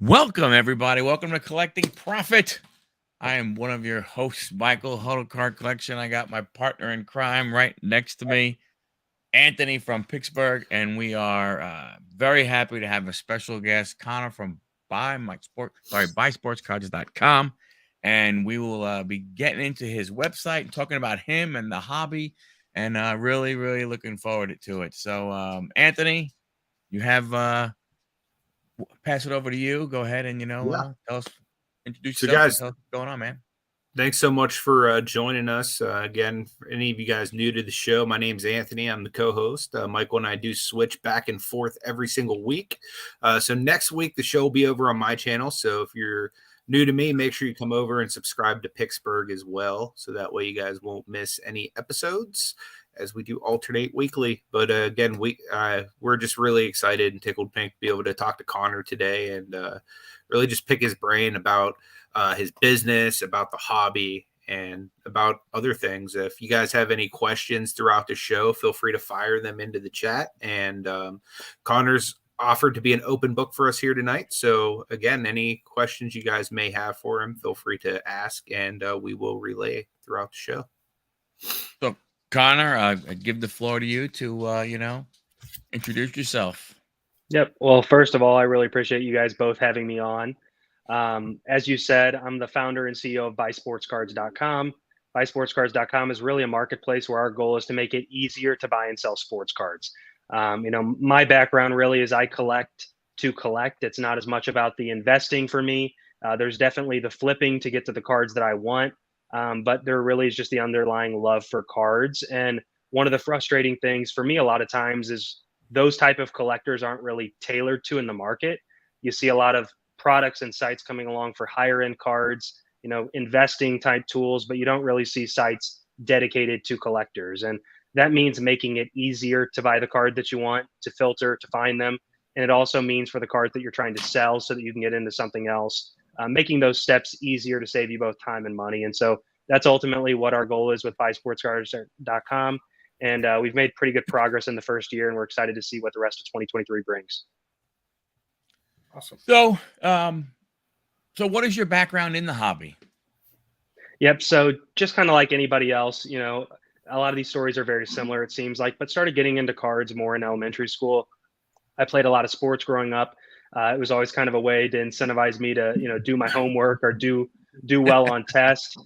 Welcome, everybody. Welcome to Collecting Profit. I am one of your hosts, Michael, Huddle Card Collection. I got my partner in crime right next to me, Anthony from Picksburgh, and we are very happy to have a special guest, Connor from buysportscards.com. And we will be getting into his website and talking about him and the hobby, and really, really looking forward to it. So, Anthony, you have pass it over to you. Go ahead and Yeah. tell us, introduce So, yourself, and guys, tell us what's going on, man. thanks so much for joining us. Again, for any of you guys new to the show, my name's Anthony. I'm the co host. Michael and I do switch back and forth every single week. So, next week, the show will be over on my channel. So, if you're new to me, make sure you come over and subscribe to Picksburgh as well. So that way you guys won't miss any episodes as we do alternate weekly. But again, we're just really excited and tickled pink to be able to talk to Connor today and really just pick his brain about his business, about the hobby, and about other things. If you guys have any questions throughout the show, feel free to fire them into the chat. And Connor's offered to be an open book for us here tonight. So again, any questions you guys may have for him, feel free to ask, and we will relay throughout the show. So, Connor, I give the floor to you to introduce yourself. Yep. Well, first of all, I really appreciate you guys both having me on. As you said, I'm the founder and CEO of buysportscards.com. Buysportscards.com is really a marketplace where our goal is to make it easier to buy and sell sports cards. My background really is I collect to collect. It's not as much about the investing for me. There's definitely the flipping to get to the cards that I want, but there really is just the underlying love for cards. And one of the frustrating things for me a lot of times is those type of collectors aren't really tailored to in the market. You see a lot of products and sites coming along for higher end cards, investing type tools, but you don't really see sites dedicated to collectors. And that means making it easier to buy the card that you want, to filter, to find them. And it also means for the cards that you're trying to sell so that you can get into something else, making those steps easier to save you both time and money. And so that's ultimately what our goal is with buysportscards.com. And we've made pretty good progress in the first year, and we're excited to see what the rest of 2023 brings. Awesome. So what is your background in the hobby? Yep. So just kind of like anybody else, a lot of these stories are very similar, it seems like, but started getting into cards more in elementary school. I played a lot of sports growing up. It was always kind of a way to incentivize me to, do my homework or do well on tests.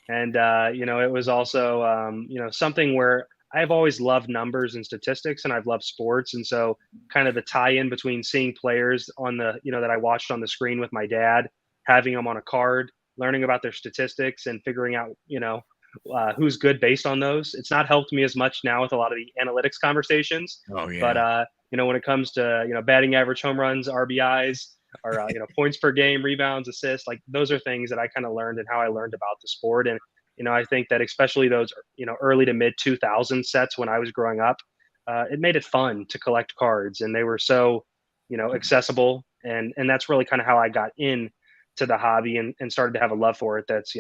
And, it was also, something where I've always loved numbers and statistics, and I've loved sports. And so kind of the tie in between seeing players on the, that I watched on the screen with my dad, having them on a card, learning about their statistics and figuring out, who's good based on those. It's not helped me as much now with a lot of the analytics conversations, Oh yeah. but, when it comes to, batting average, home runs, RBIs, or points per game, rebounds, assists, like those are things that I kind of learned and how I learned about the sport. And I think that especially those early to mid 2000 sets when I was growing up, it made it fun to collect cards, and they were so accessible, and that's really kind of how I got in to the hobby and started to have a love for it that's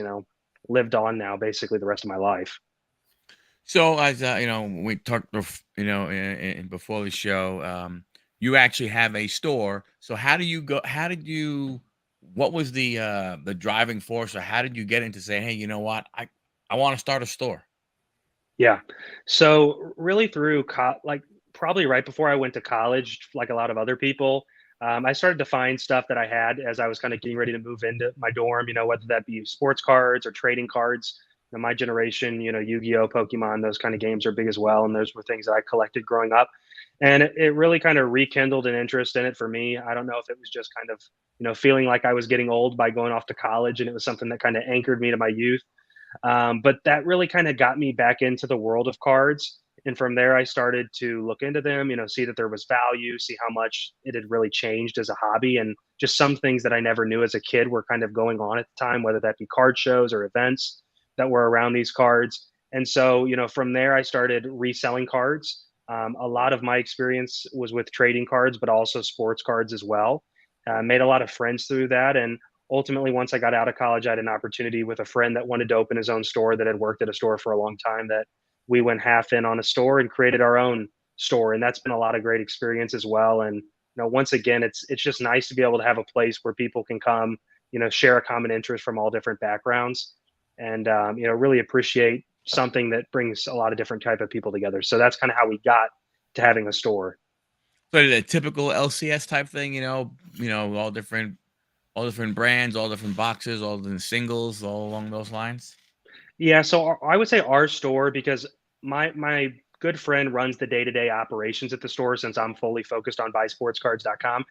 lived on now basically the rest of my life. So as we talked, before the show, you actually have a store. So how do you go? How did you? What was the driving force, or how did you get into saying, hey, you know what, I want to start a store? Yeah. So really through like probably right before I went to college, like a lot of other people, I started to find stuff that I had as I was kind of getting ready to move into my dorm, whether that be sports cards or trading cards. My generation, Yu-Gi-Oh, Pokemon, those kind of games are big as well. And those were things that I collected growing up. And it really kind of rekindled an interest in it for me. I don't know if it was just kind of, feeling like I was getting old by going off to college, and it was something that kind of anchored me to my youth. But that really kind of got me back into the world of cards. And from there, I started to look into them, see that there was value, see how much it had really changed as a hobby. And just some things that I never knew as a kid were kind of going on at the time, whether that be card shows or events that were around these cards. And so, from there, I started reselling cards. A lot of my experience was with trading cards, but also sports cards as well. Made a lot of friends through that. And ultimately, once I got out of college, I had an opportunity with a friend that wanted to open his own store, that had worked at a store for a long time, that we went half in on a store and created our own store. And that's been a lot of great experience as well. And once again, it's just nice to be able to have a place where people can come, share a common interest from all different backgrounds, and really appreciate something that brings a lot of different type of people together. So that's kind of how we got to having a store. So the typical LCS type thing, all different brands, all different boxes, all the singles, all along those lines. Yeah, so I would say our store, because my good friend runs the day-to-day operations at the store since I'm fully focused on buysportscards.com.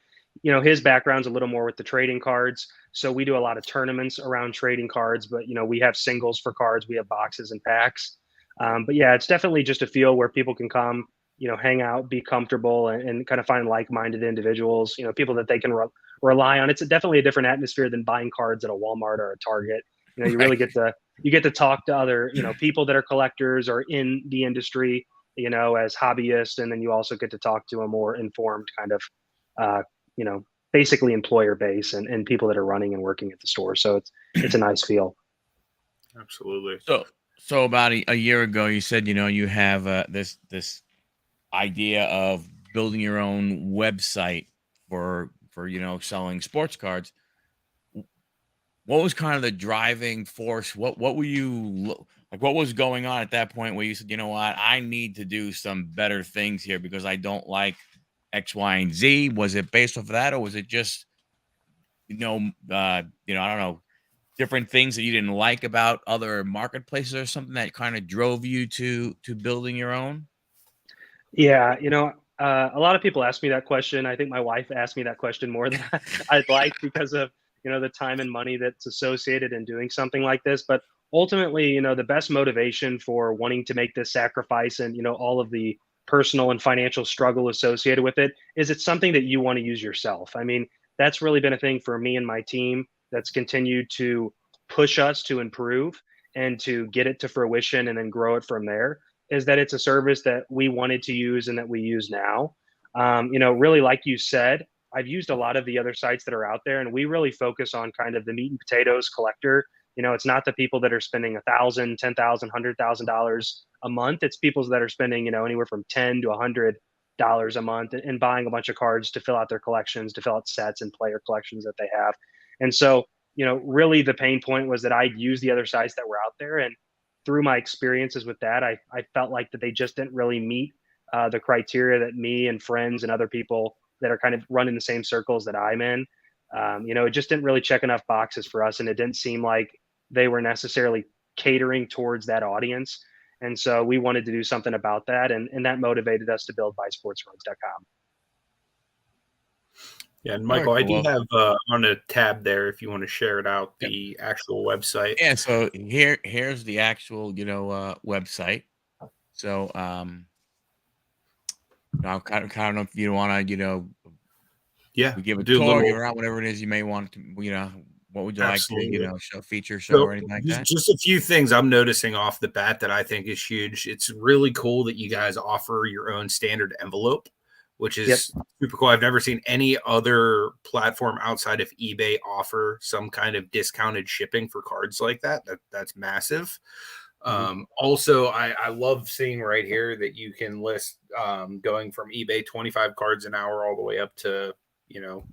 His background's a little more with the trading cards. So we do a lot of tournaments around trading cards, but we have singles for cards, we have boxes and packs. But yeah, it's definitely just a feel where people can come, hang out, be comfortable, and kind of find like-minded individuals, people that they can rely on. It's definitely a different atmosphere than buying cards at a Walmart or a Target. You Right. really get to talk to other people that are collectors or in the industry, as hobbyists, and then you also get to talk to a more informed kind of uh, you know basically employer base, and people that are running and working at the store. So it's a nice feel. Absolutely. So about a year ago, you said you have this idea of building your own website for selling sports cards. What was kind of the driving force? What were like? What was going on at that point where you said, you know what, I need to do some better things here because I don't like X, Y, and Z? Was it based off of that, or was it just I don't know, different things that you didn't like about other marketplaces or something that kind of drove you to building your own? Yeah, a lot of people ask me that question. I think my wife asked me that question more than I'd like, because of the time and money that's associated in doing something like this. But ultimately, the best motivation for wanting to make this sacrifice, and all of the personal and financial struggle associated with it, is it's something that you want to use yourself. I mean, that's really been a thing for me and my team that's continued to push us to improve and to get it to fruition and then grow it from there, is that it's a service that we wanted to use and that we use now. Really, like you said, I've used a lot of the other sites that are out there, and we really focus on kind of the meat and potatoes collector. It's not the people that are spending $1,000, $10,000, $100,000 a month. It's people that are spending, anywhere from $10 to $100 a month, and buying a bunch of cards to fill out their collections, to fill out sets and player collections that they have. And so, really the pain point was that I'd use the other sites that were out there, and through my experiences with that, I felt like that they just didn't really meet the criteria that me and friends and other people that are kind of running the same circles that I'm in. It just didn't really check enough boxes for us, and it didn't seem like they were necessarily catering towards that audience. And so we wanted to do something about that, and that motivated us to build buysportscards.com. Yeah, and Very Michael, I cool. do Well, have on a tab there if you want to share it out, yeah, the actual website. yeah. So here's the actual website. So I kind of know if you want to Yeah, we give a do a tour, give little. around whatever it is you may want to, what would you like to, Absolutely. show So or anything like that? just a few things I'm noticing off the bat that I think is huge. It's really cool that you guys offer your own standard envelope, which Yep. is super cool. I've never seen any other platform outside of eBay offer some kind of discounted shipping for cards like that. That's massive. Mhm. Also, I love seeing right here that you can list going from eBay 25 cards an hour all the way up to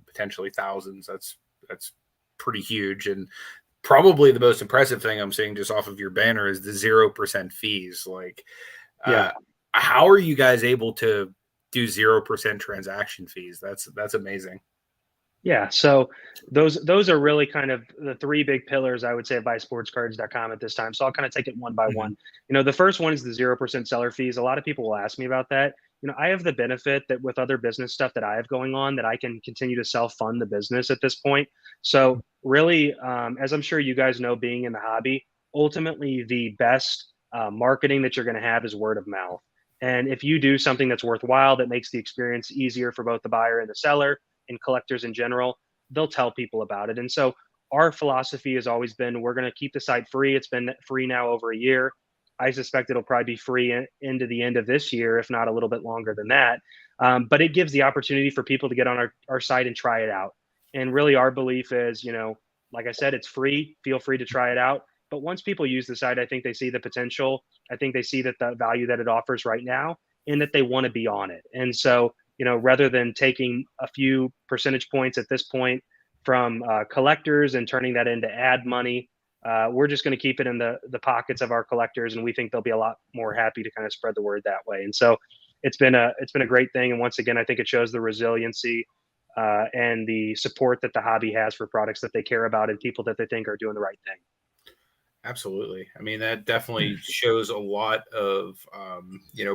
potentially thousands. That's pretty huge, and probably the most impressive thing I'm seeing just off of your banner is the 0% fees. Like, Yeah. uh, how are you guys able to do 0% transaction fees? That's amazing. Yeah, so those are really kind of the three big pillars, I would say, of buysportscards.com at this time. So I'll kind of take it one by Mhm. one. The first one is the 0% seller fees. A lot of people will ask me about that. I have the benefit that with other business stuff that I have going on, that I can continue to self-fund the business at this point. So really, as I'm sure you guys know, being in the hobby, ultimately the best marketing that you're going to have is word of mouth. And if you do something that's worthwhile, that makes the experience easier for both the buyer and the seller, and collectors in general, they'll tell people about it. And so our philosophy has always been, we're going to keep the site free. It's been free now over a year. I suspect it'll probably be free into the end of this year, if not a little bit longer than that. But it gives the opportunity for people to get on our site and try it out. And really, our belief is, like I said, it's free. Feel free to try it out. But once people use the site, I think they see the potential. I think they see that the value that it offers right now, and that they want to be on it. And so rather than taking a few percentage points at this point from collectors and turning that into ad money, we're just going to keep it in the pockets of our collectors, and we think they'll be a lot more happy to kind of spread the word that way. And so it's been a great thing. And once again, I think it shows the resiliency and the support that the hobby has for products that they care about and people that they think are doing the right thing. Absolutely. I mean, that definitely shows a lot of,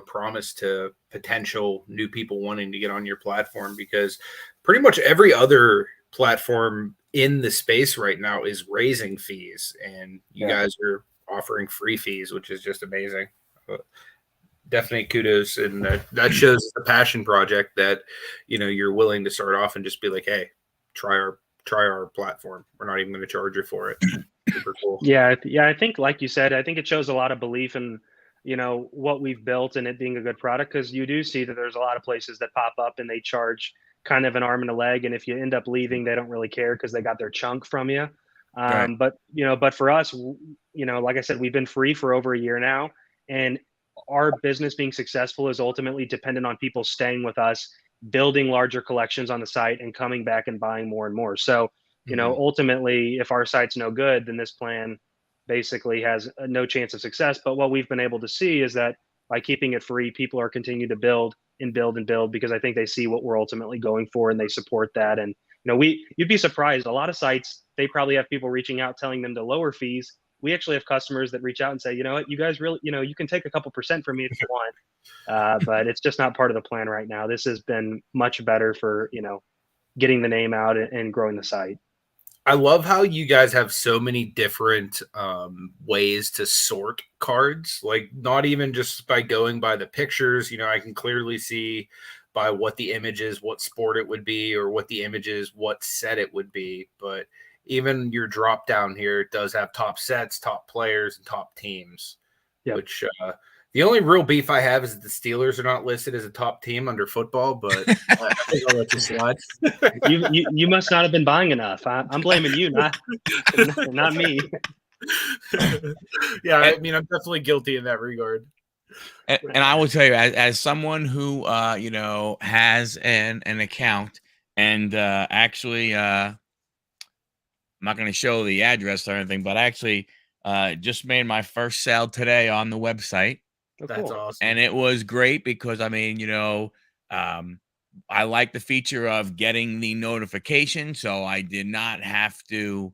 promise to potential new people wanting to get on your platform, because pretty much every other platform in the space right now is raising fees, and you guys are offering free fees, which is just amazing. Definitely kudos. And that shows the passion project that, you're willing to start off and just be like, hey, try our platform. We're not even going to charge you for it. Super cool. Yeah, I think, like you said, I think it shows a lot of belief in, what we've built and it being a good product, because you do see that there's a lot of places that pop up and they charge kind of an arm and a leg, and if you end up leaving, they don't really care because they got their chunk from you. Right. But for us, like I said, we've been free for over a year now, and our business being successful is ultimately dependent on people staying with us, building larger collections on the site, and coming back and buying more and more. So ultimately, if our site's no good, then this plan basically has no chance of success. But what we've been able to see is that by keeping it free, people are continuing to build and build and build, because I think they see what we're ultimately going for and they support that. And you'd be surprised. A lot of sites, they probably have people reaching out telling them to lower fees. We actually have customers that reach out and say, you know what, you guys really, you can take a couple percent from me if you want, but it's just not part of the plan right now. This has been much better for getting the name out and growing the site. I love how you guys have so many different ways to sort cards, like not even just by going by the pictures. I can clearly see by what the image is, what sport it would be, or what the image is, what set it would be. But even your drop down here does have top sets, top players, and top teams, which the only real beef I have is that the Steelers are not listed as a top team under football, but I think I'll let you slide. You must not have been buying enough. I'm blaming you, not me. Yeah, I mean, I'm definitely guilty in that regard. And I will tell you, as someone who has an account, and actually I'm not going to show the address or anything, but actually just made my first sale today on the website. That's awesome. And it was great because, I mean, I like the feature of getting the notification, so I did not have to,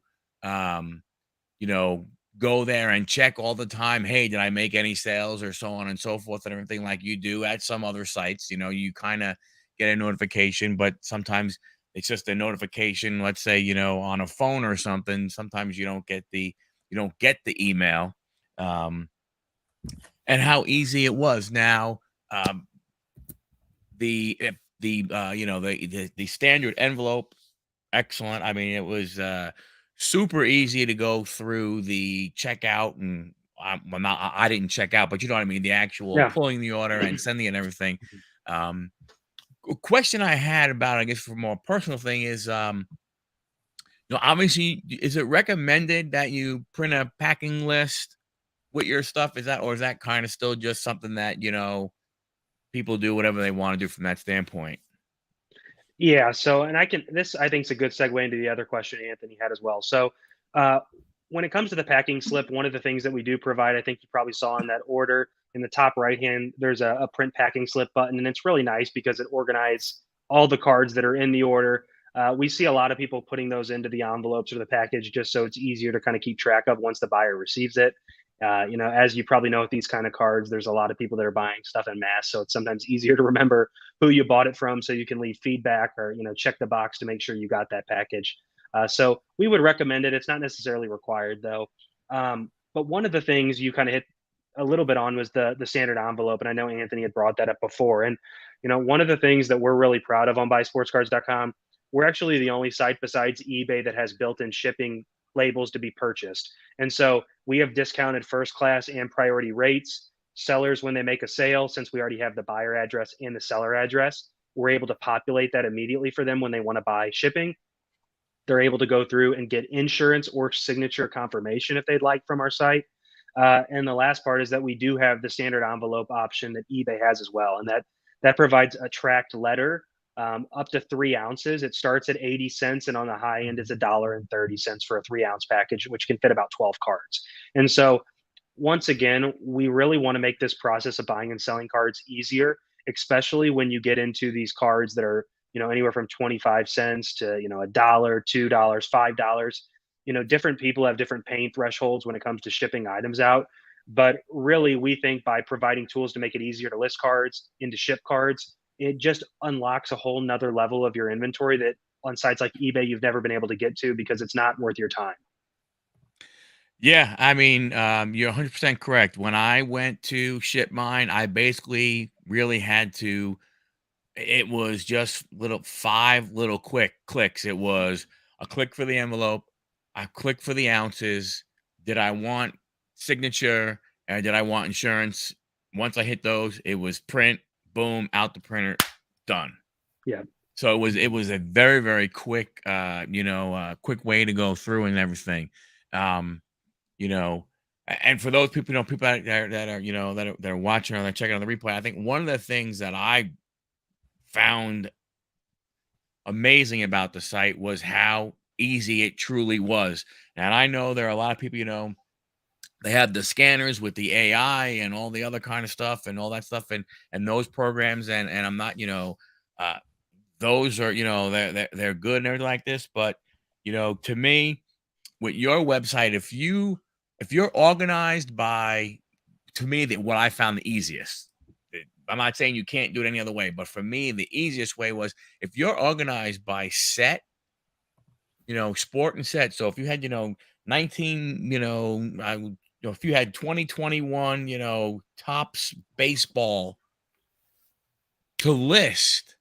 go there and check all the time. Hey, did I make any sales, or so on and so forth, and everything like you do at some other sites. You kind of get a notification, but sometimes it's just a notification. Let's say, on a phone or something. Sometimes you don't get the email. And how easy it was. Now, the standard envelope, excellent. I mean, it was super easy to go through the checkout, and I didn't check out, but you know what I mean, the actual pulling the order and sending it and everything. A question I had about, I guess, for a more personal thing is, obviously, is it recommended that you print a packing list with your stuff? Is that kind of still just something that people do whatever they want to do from that standpoint? Yeah. So, and I think is a good segue into the other question Anthony had as well. So, when it comes to the packing slip, one of the things that we do provide, I think you probably saw in that order in the top right hand, there's a print packing slip button, and it's really nice because it organizes all the cards that are in the order. We see a lot of people putting those into the envelopes or the package just so it's easier to kind of keep track of once the buyer receives it. As you probably know, with these kind of cards, there's a lot of people that are buying stuff in mass, so it's sometimes easier to remember who you bought it from, so you can leave feedback or check the box to make sure you got that package. So we would recommend it. It's not necessarily required though. But one of the things you kind of hit a little bit on was the standard envelope, and I know Anthony had brought that up before. And one of the things that we're really proud of on buysportscards.com, we're actually the only site besides eBay that has built-in shipping labels to be purchased. And so we have discounted first class and priority rates. Sellers, when they make a sale, since we already have the buyer address and the seller address, we're able to populate that immediately for them when they want to buy shipping. They're able to go through and get insurance or signature confirmation if they'd like from our site. And the last part is that we do have the standard envelope option that eBay has as well. And that that provides a tracked letter up to 3 ounces. It starts at 80 cents, and on the high end, it's $1.30 for a 3 ounce package, which can fit about 12 cards. And so, once again, we really want to make this process of buying and selling cards easier, especially when you get into these cards that are, anywhere from 25 cents to, a dollar, $2, $5. Different people have different pain thresholds when it comes to shipping items out. But really, we think by providing tools to make it easier to list cards and to ship cards, it just unlocks a whole nother level of your inventory that on sites like eBay you've never been able to get to because it's not worth your time. Yeah, I mean, you're 100% correct. When I went to ship mine, I basically really had to. It was just five little quick clicks. It was a click for the envelope, a click for the ounces. Did I want signature and did I want insurance? Once I hit those, it was print, boom, out the printer, done. Yeah. So it was a very, very quick quick way to go through and everything. Um, and for those people, people that are, that are watching or they're checking on the replay, I think one of the things that I found amazing about the site was how easy it truly was. And I know there are a lot of people, they have the scanners with the AI and all the other kind of stuff and all that stuff and those programs and I'm not, uh those are, they're good and everything like this, but to me, with your website, if you're organized by, to me, what I found the easiest. I'm not saying you can't do it any other way, but for me, the easiest way was if you're organized by set, sport and set. So if you had, 19, if you had 2021, tops baseball to list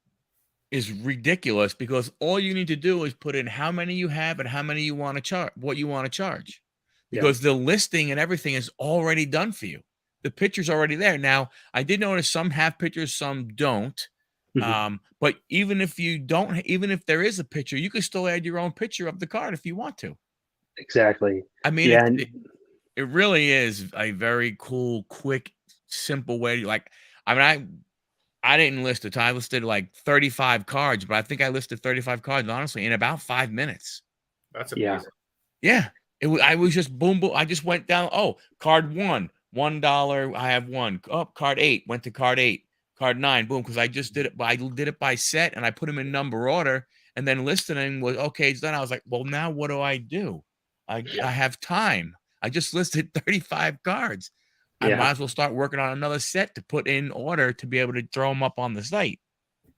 is ridiculous because all you need to do is put in how many you have and how many you want to charge, what you want to charge, Yeah. because the listing and everything is already done for you. The picture's already there. Now, I did notice some have pictures, some don't. Mhm. But even if you don't, even if there is a picture, you can still add your own picture of the card if you want to. Exactly. I mean, Yeah. And it really is a very cool, quick, simple way. Like, I mean, I didn't list it. I listed like 35 cards, but I think I listed 35 cards, honestly, in about 5 minutes. That's yeah. amazing. Yeah. I was just boom, boom. I just went down. Oh, card one, $1. I have one. Oh, card 8, went to card 8, card 9, boom. Because I just did it. I did it by set and I put them in number order. And then listening was okay, it's done. I was like, well, now what do I do? I have time. I just listed 35 cards. I Yeah. might as well start working on another set to put in order to be able to throw them up on the site.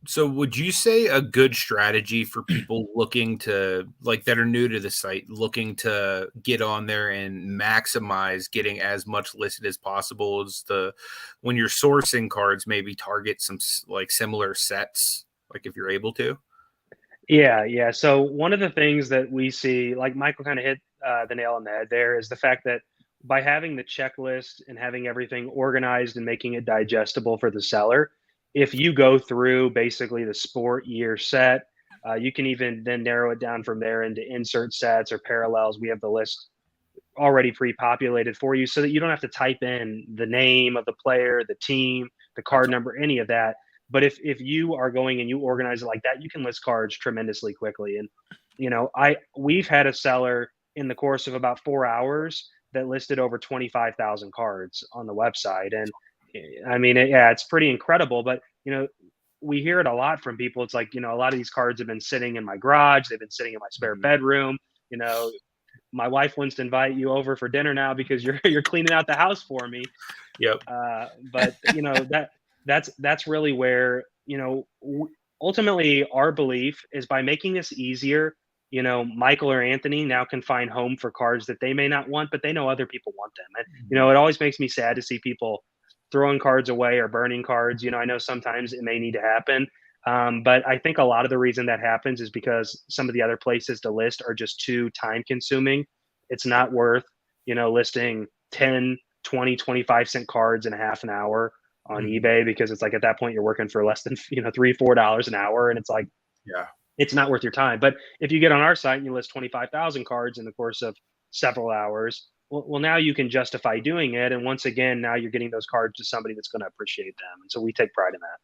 So would you say a good strategy for people looking to, like, that are new to the site, looking to get on there and maximize getting as much listed as possible is when you're sourcing cards, maybe target some like similar sets, like if you're able to? Yeah. Yeah. So one of the things that we see, like Michael kind of hit the nail on the head there, is the fact that by having the checklist and having everything organized and making it digestible for the seller, if you go through basically the sport year set, you can even then narrow it down from there into insert sets or parallels. We have the list already pre-populated for you so that you don't have to type in the name of the player, the team, the That's card number, any of that. But if you are going and you organize it like that, you can list cards tremendously quickly. And we've had a seller in the course of about 4 hours that listed over 25,000 cards on the website. And I mean, it's pretty incredible. But we hear it a lot from people. It's like, a lot of these cards have been sitting in my garage, they've been sitting in my spare bedroom. You know, my wife wants to invite you over for dinner now because you're cleaning out the house for me. Yep. But that's really where ultimately our belief is by making this easier. Michael or Anthony now can find home for cards that they may not want, but they know other people want them. And it always makes me sad to see people throwing cards away or burning cards. I know sometimes it may need to happen. But I think a lot of the reason that happens is because some of the other places to list are just too time consuming. It's not worth, listing 10, 20, 25-cent cards in a half an hour on eBay, because it's like at that point you're working for less than, $3-4 an hour. And it's like, Yeah. it's not worth your time. But if you get on our site and you list 25,000 cards in the course of several hours, well, now you can justify doing it. And once again, now you're getting those cards to somebody that's going to appreciate them. And so we take pride in that.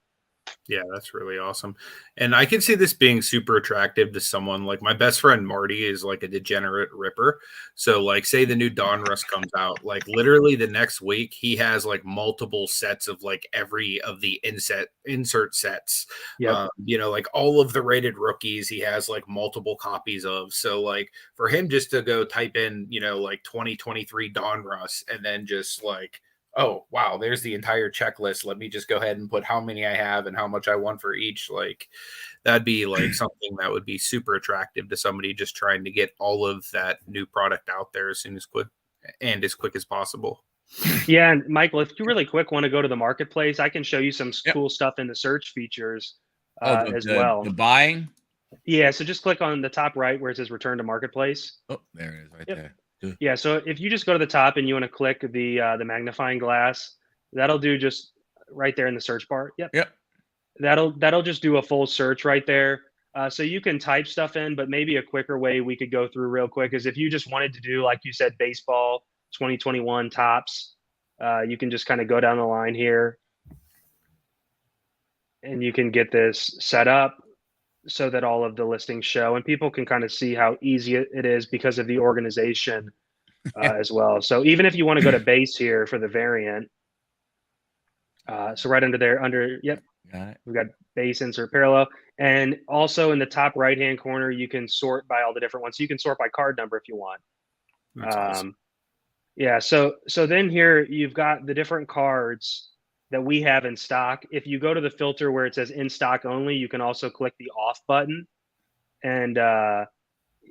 Yeah, that's really awesome. And I can see this being super attractive to someone like my best friend Marty is like a degenerate ripper. So like say the new Donruss comes out, like literally the next week he has like multiple sets of like every of the insert sets. Yep. Like all of the rated rookies he has like multiple copies of. So like for him just to go type in, like 2023 Donruss and then just like, oh wow, there's the entire checklist, let me just go ahead and put how many I have and how much I want for each, like that'd be like something that would be super attractive to somebody just trying to get all of that new product out there as soon as quick as possible. Yeah, and Michael, if you really quick want to go to the marketplace, I can show you some Yep. cool stuff in the search features Oh, as well. the buying. Yeah, so just click on the top right where it says return to marketplace. Oh, there it is, right Yep. there. Yeah, so if you just go to the top and you want to click the magnifying glass, that'll do just right there in the search bar. Yep. Yep. That'll just do a full search right there. So you can type stuff in, but maybe a quicker way we could go through real quick is if you just wanted to do, like you said, baseball 2021 tops, you can just kind of go down the line here and you can get this set up so that all of the listings show and people can kind of see how easy it is because of the organization as well. So even if you want to go to base here for the variant, so right under there, yep, Got it. we've got base, insert, parallel. And also in the top right-hand corner, you can sort by all the different ones. So you can sort by card number if you want. That's awesome. Yeah, so then here you've got the different cards that we have in stock. If you go to the filter where it says in stock only, you can also click the off button. And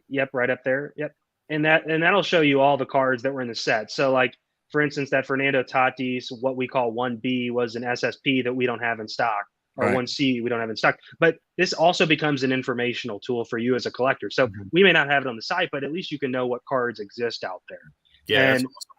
yep, right up there. Yep. And that'll show you all the cards that were in the set. So like for instance, that Fernando Tatis, what we call 1B was an SSP that we don't have in stock, or Right. 1C we don't have in stock. But this also becomes an informational tool for you as a collector. So we may not have it on the site, but at least you can know what cards exist out there. Yeah, that's And awesome.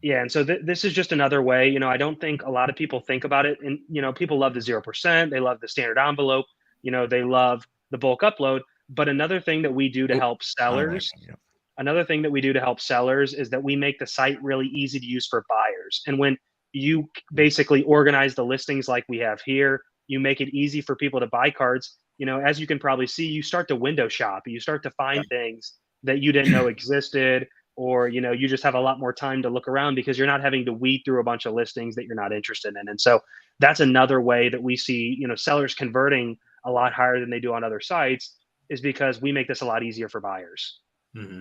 yeah, and so this is just another way. I don't think a lot of people think about it. And people love the 0%, they love the standard envelope, they love the bulk upload. But another thing that we do to Oop, help out of the way. sellers, Yep. another thing that we do to help sellers is that we make the site really easy to use for buyers. And when you basically organize the listings like we have here, you make it easy for people to buy cards. As you can probably see, you start to window shop, you start to find things that you didn't know existed, or you just have a lot more time to look around because you're not having to weed through a bunch of listings that you're not interested in. And so that's another way that we see sellers converting a lot higher than they do on other sites, is because we make this a lot easier for buyers. Mm-hmm.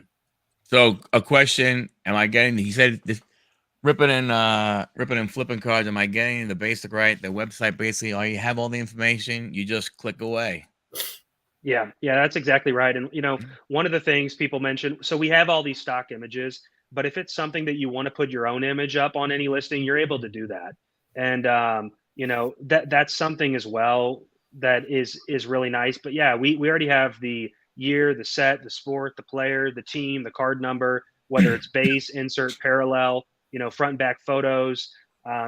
So a question, am I getting, he said this, ripping and flipping cards, am I getting the basic right? The website basically, oh, you have all the information, you just click away. Yeah, that's exactly right. And one of the things people mention, so we have all these stock images, but if it's something that you want to put your own image up on any listing, you're able to do that. And that's something as well that is really nice. But yeah, we already have the year, the set, the sport, the player, the team, the card number, whether it's base, insert, parallel, front and back photos.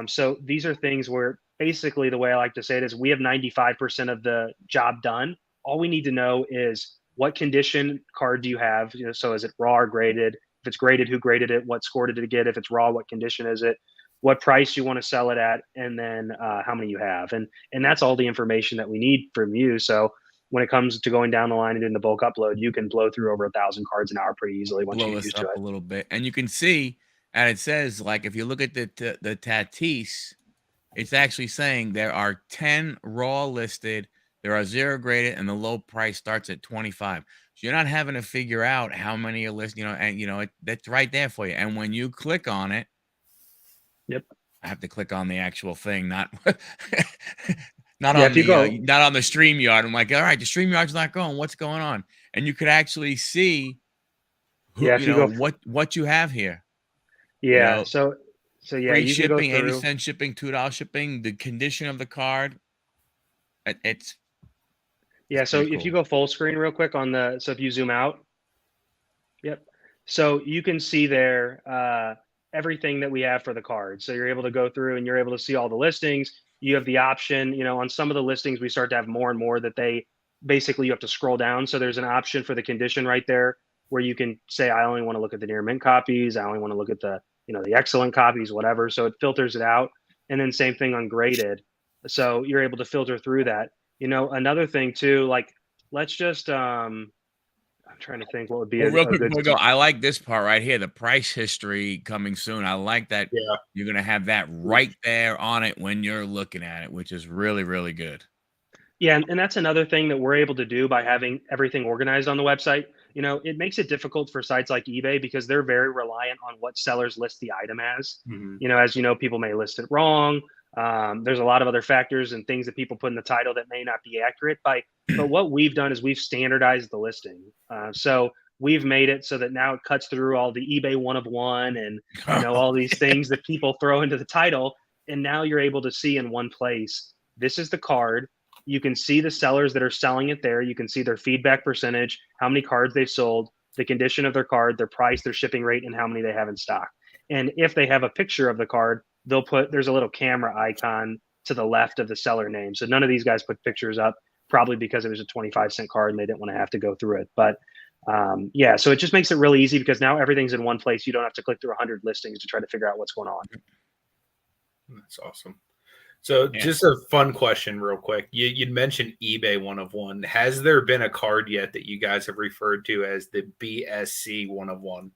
So these are things where basically the way I like to say it is we have 95% of the job done. All we need to know is what condition card do you have? So is it raw or graded? If it's graded, who graded it? What score did it get? If it's raw, what condition is it? What price you want to sell it at? And then how many you have? And that's all the information that we need from you. So when it comes to going down the line and doing the bulk upload, you can blow through over 1,000 cards an hour pretty easily once you Blow get this used to up it. a little bit, and you can see, and it says, like, if you look at the Tatis, it's actually saying there are 10 raw listed, there are 0 graded, and the low price starts at 25. So you're not having to figure out how many are listed, and that's right there for you. And when you click on it, Yep. I have to click on the actual thing, not not Yeah, on if you the go, not on the StreamYard. I'm like, all right, the StreamYard's not going. What's going on? And you could actually see who, yeah, if you go, what you have here. yeah. So yeah, Free you can go shipping, through. 80-cent shipping, $2 shipping, the condition of the card. It's Yeah, so pretty if you cool. go full screen real quick so if you zoom out, yep. So you can see there everything that we have for the card. So you're able to go through and you're able to see all the listings. You have the option, on some of the listings, we start to have more and more that they basically you have to scroll down. So there's an option for the condition right there where you can say, I only want to look at the near mint copies. I only want to look at the excellent copies, whatever. So it filters it out. And then same thing on graded. So you're able to filter through that. Another thing too, like let's just I'm trying to think what would be Well, real a quick good before we go, I like this part right here, the price history coming soon. I like that Yeah. you're gonna have that right there on it when you're looking at it, which is really, really good. Yeah, and that's another thing that we're able to do by having everything organized on the website. It makes it difficult for sites like eBay because they're very reliant on what sellers list the item as. Mhm. As you know, people may list it wrong. There's a lot of other factors and things that people put in the title that may not be accurate. But what we've done is we've standardized the listing. So we've made it so that now it cuts through all the eBay one of one and all these things that people throw into the title. And now you're able to see in one place, this is the card. You can see the sellers that are selling it there. You can see their feedback percentage, how many cards they've sold, the condition of their card, their price, their shipping rate, and how many they have in stock. And if they have a picture of the card, there's a little camera icon to the left of the seller name. So none of these guys put pictures up, probably because it was a 25-cent card and they didn't want to have to go through it. But yeah, so it just makes it really easy because now everything's in one place. You don't have to click through 100 listings to try to figure out what's going on. That's awesome. So Yeah. just a fun question real quick. You'd mentioned eBay one of one. Has there been a card yet that you guys have referred to as the BSC one of one?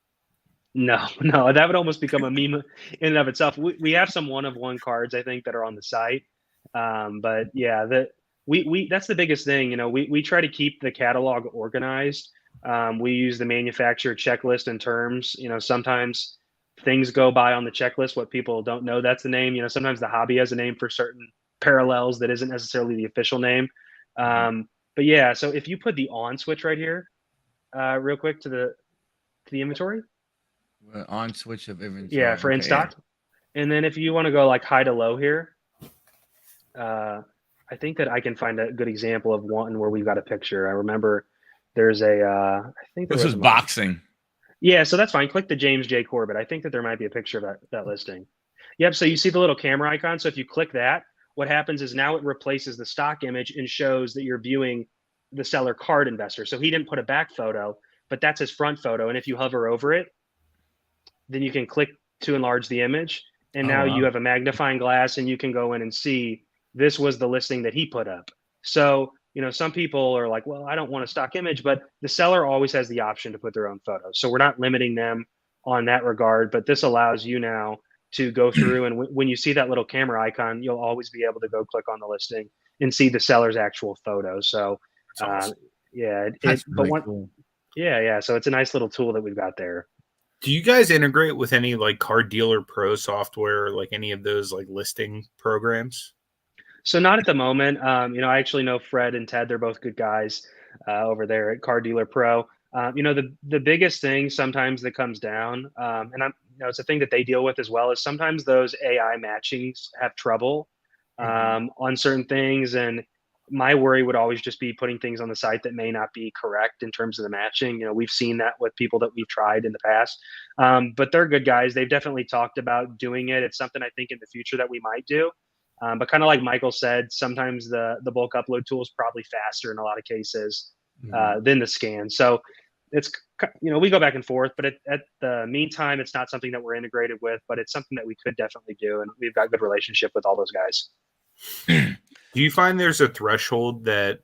No, no, that would almost become a meme in and of itself. We have some one of one cards I think that are on the site, but yeah, we that's the biggest thing. We try to keep the catalog organized. We use the manufacturer checklist and terms. Sometimes things go by on the checklist what people don't know that's the name. Sometimes the hobby has a name for certain parallels that isn't necessarily the official name. But yeah, so if you put the on switch right here, real quick to the inventory. On switch of Yeah, inventory. for in Okay, yeah. stock. And then if you want to go like high to low here, I think that I can find a good example of one where we've got a picture. I remember there's I think there This was is a boxing. Yeah, so that's fine. Click the James J. Corbett. I think that there might be a picture of that listing. Yep. So you see the little camera icon. So if you click that, what happens is now it replaces the stock image and shows that you're viewing the seller card investor. So he didn't put a back photo, but that's his front photo. And if you hover over it, then you can click to enlarge the image. And Oh now you wow. have a magnifying glass and you can go in and see this was the listing that he put up. So, some people are like, well, I don't want a stock image, but the seller always has the option to put their own photos. So we're not limiting them on that regard, but this allows you now to go through and when you see that little camera icon, you'll always be able to go click on the listing and see the seller's actual photos. So, That's awesome. yeah, That's but really cool. yeah. So it's a nice little tool that we've got there. Do you guys integrate with any like Card Dealer Pro software, like any of those like listing programs? So not at the moment. I actually know Fred and Ted. They're both good guys over there at Car Dealer Pro. The biggest thing sometimes that comes down, and it's a thing that they deal with as well, is sometimes those AI matchings have trouble on certain things. And my worry would always just be putting things on the site that may not be correct in terms of the matching. We've seen that with people that we've tried in the past, but they're good guys. They've definitely talked about doing it. It's something I think in the future that we might do. But kind of like Michael said, sometimes the bulk upload tool is probably faster in a lot of cases than the scan. So it's we go back and forth, but at the meantime, it's not something that we're integrated with, but it's something that we could definitely do, and we've got good relationship with all those guys. Do you find there's a threshold that,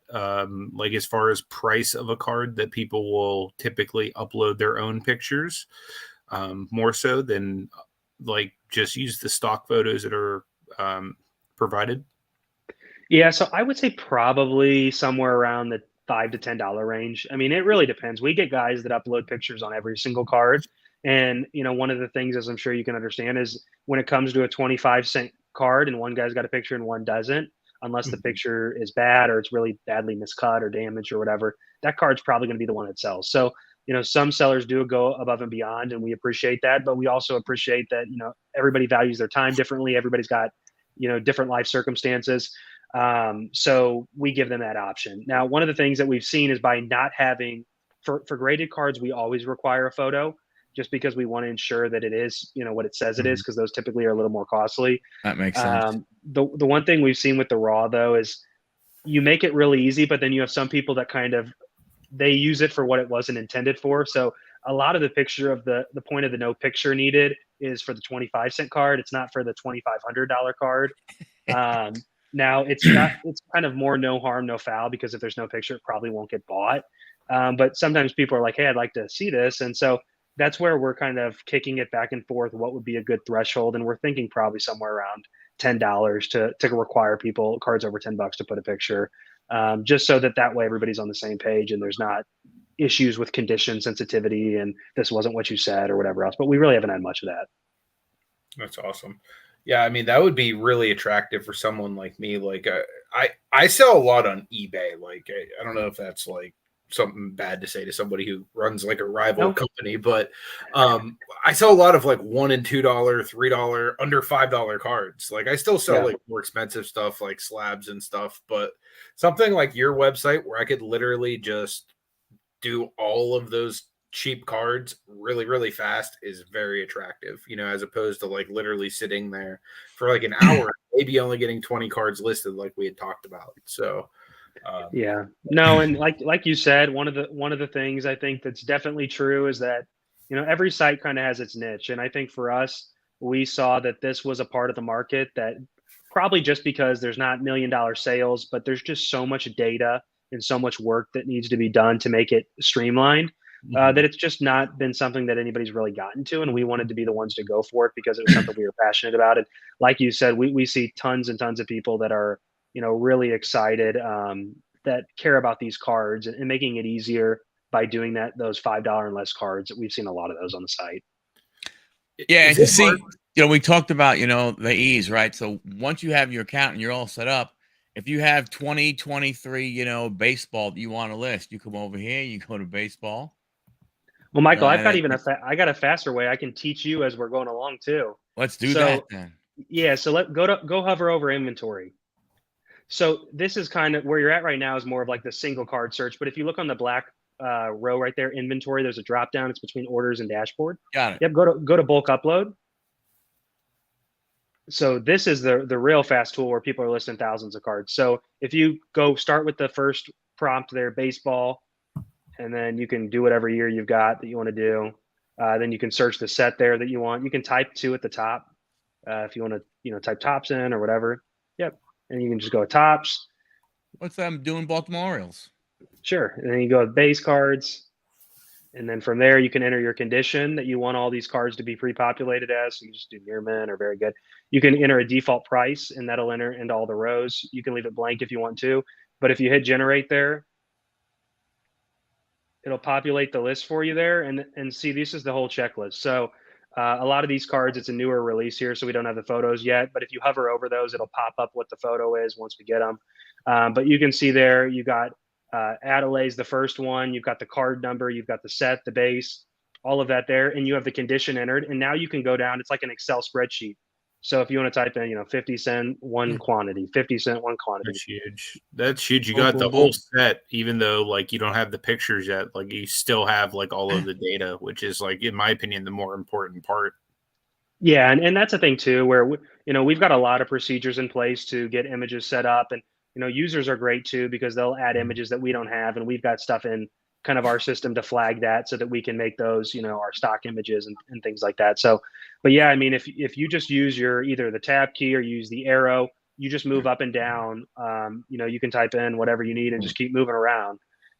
like, as far as price of a card, that people will typically upload their own pictures more so than like just use the stock photos that are provided? Yeah, so I would say probably somewhere around the $5 to $10 range. I mean, it really depends. We get guys that upload pictures on every single card. And, one of the things, as I'm sure you can understand, is when it comes to a 25-cent card and one guy's got a picture and one doesn't, unless the picture is bad or it's really badly miscut or damaged or whatever, that card's probably going to be the one that sells. So, some sellers do go above and beyond, and we appreciate that. But we also appreciate that, everybody values their time differently. Everybody's got, different life circumstances. So we give them that option. Now, one of the things that we've seen is by not having for graded cards, we always require a photo just because we want to ensure that it is, what it says it is, because those typically are a little more costly. That makes sense. The one thing we've seen with the raw though is you make it really easy, but then you have some people that kind of they use it for what it wasn't intended for. So a lot of the picture of the point of the no picture needed is for the 25-cent card. It's not for the $2,500 card. Now it's kind of more no harm, no foul, because if there's no picture, it probably won't get bought. But sometimes people are like, "Hey, I'd like to see this," and so that's where we're kind of kicking it back and forth. What would be a good threshold? And we're thinking probably somewhere around $10 to require people cards over $10 to put a picture, just so that way everybody's on the same page and there's not issues with condition sensitivity and this wasn't what you said or whatever else. But we really haven't had much of that. That's awesome. Yeah, I mean that would be really attractive for someone like me. Like I sell a lot on eBay. Like I don't know if that's like something bad to say to somebody who runs like a rival company, but I sell a lot of like $1 and $2, $3, under $5 cards. Like I still sell like more expensive stuff like slabs and stuff, but something like your website where I could literally just do all of those cheap cards really, really fast is very attractive, you know, as opposed to like literally sitting there for like an hour, maybe only getting 20 cards listed like we had talked about. So yeah, no, and like you said, one of the things I think that's definitely true is that, you know, every site kind of has its niche. And I think for us, we saw that this was a part of the market that probably just because there's not $1 million sales, but there's just so much data and so much work that needs to be done to make it streamlined, that it's just not been something that anybody's really gotten to. And we wanted to be the ones to go for it because it was something we were passionate about. And like you said, we see tons and tons of people that are, you know, really excited, that care about these cards and making it easier by doing that, those $5 and less cards. We've seen a lot of those on the site. Yeah, and to see, you know, we talked about, you know, the ease, right? So once you have your account and you're all set up, if you have 20, 23, you know, baseball that you want to list, you come over here, you go to baseball. Well, Michael, I've got even I got a faster way I can teach you as we're going along too. Let's do that then. Yeah, so go hover over inventory. So this is kind of where you're at right now is more of like the single card search. But if you look on the black row right there, inventory, there's a drop down. It's between orders and dashboard. Got it. Yep. Go to bulk upload. So this is the real fast tool where people are listing thousands of cards. So if you go start with the first prompt there, baseball, and then you can do whatever year you've got that you want to do. Then you can search the set there that you want. You can type 2 at the top if you want to, you know, type tops in or whatever. Yep. And you can just go tops. What's them doing Baltimore Orioles? Sure. And then you go with base cards. And then from there, you can enter your condition that you want all these cards to be pre-populated as. So you just do near mint or very good. You can enter a default price, and that'll enter into all the rows. You can leave it blank if you want to. But if you hit generate there, it'll populate the list for you there. And see, this is the whole checklist. So a lot of these cards, it's a newer release here, so we don't have the photos yet. But if you hover over those, it'll pop up what the photo is once we get them. But you can see there, you got Adelaide's the first one. You've got the card number. You've got the set, the base, all of that there. And you have the condition entered. And now you can go down. It's like an Excel spreadsheet. So if you want to type in, you know, 50 cent, one quantity, 50 cent, one quantity. That's huge. That's huge. You got the whole set, even though like you don't have the pictures yet, like you still have like all of the data, which is like, in my opinion, the more important part. Yeah. And that's a thing too, where, you know, we've got a lot of procedures in place to get images set up, and, you know, users are great too, because they'll add images that we don't have. And we've got stuff in kind of our system to flag that so that we can make those, you know, our stock images and things like that. So, but yeah, I mean, if you just use your, either the tab key or use the arrow, you just move up and down, you know, you can type in whatever you need and just keep moving around.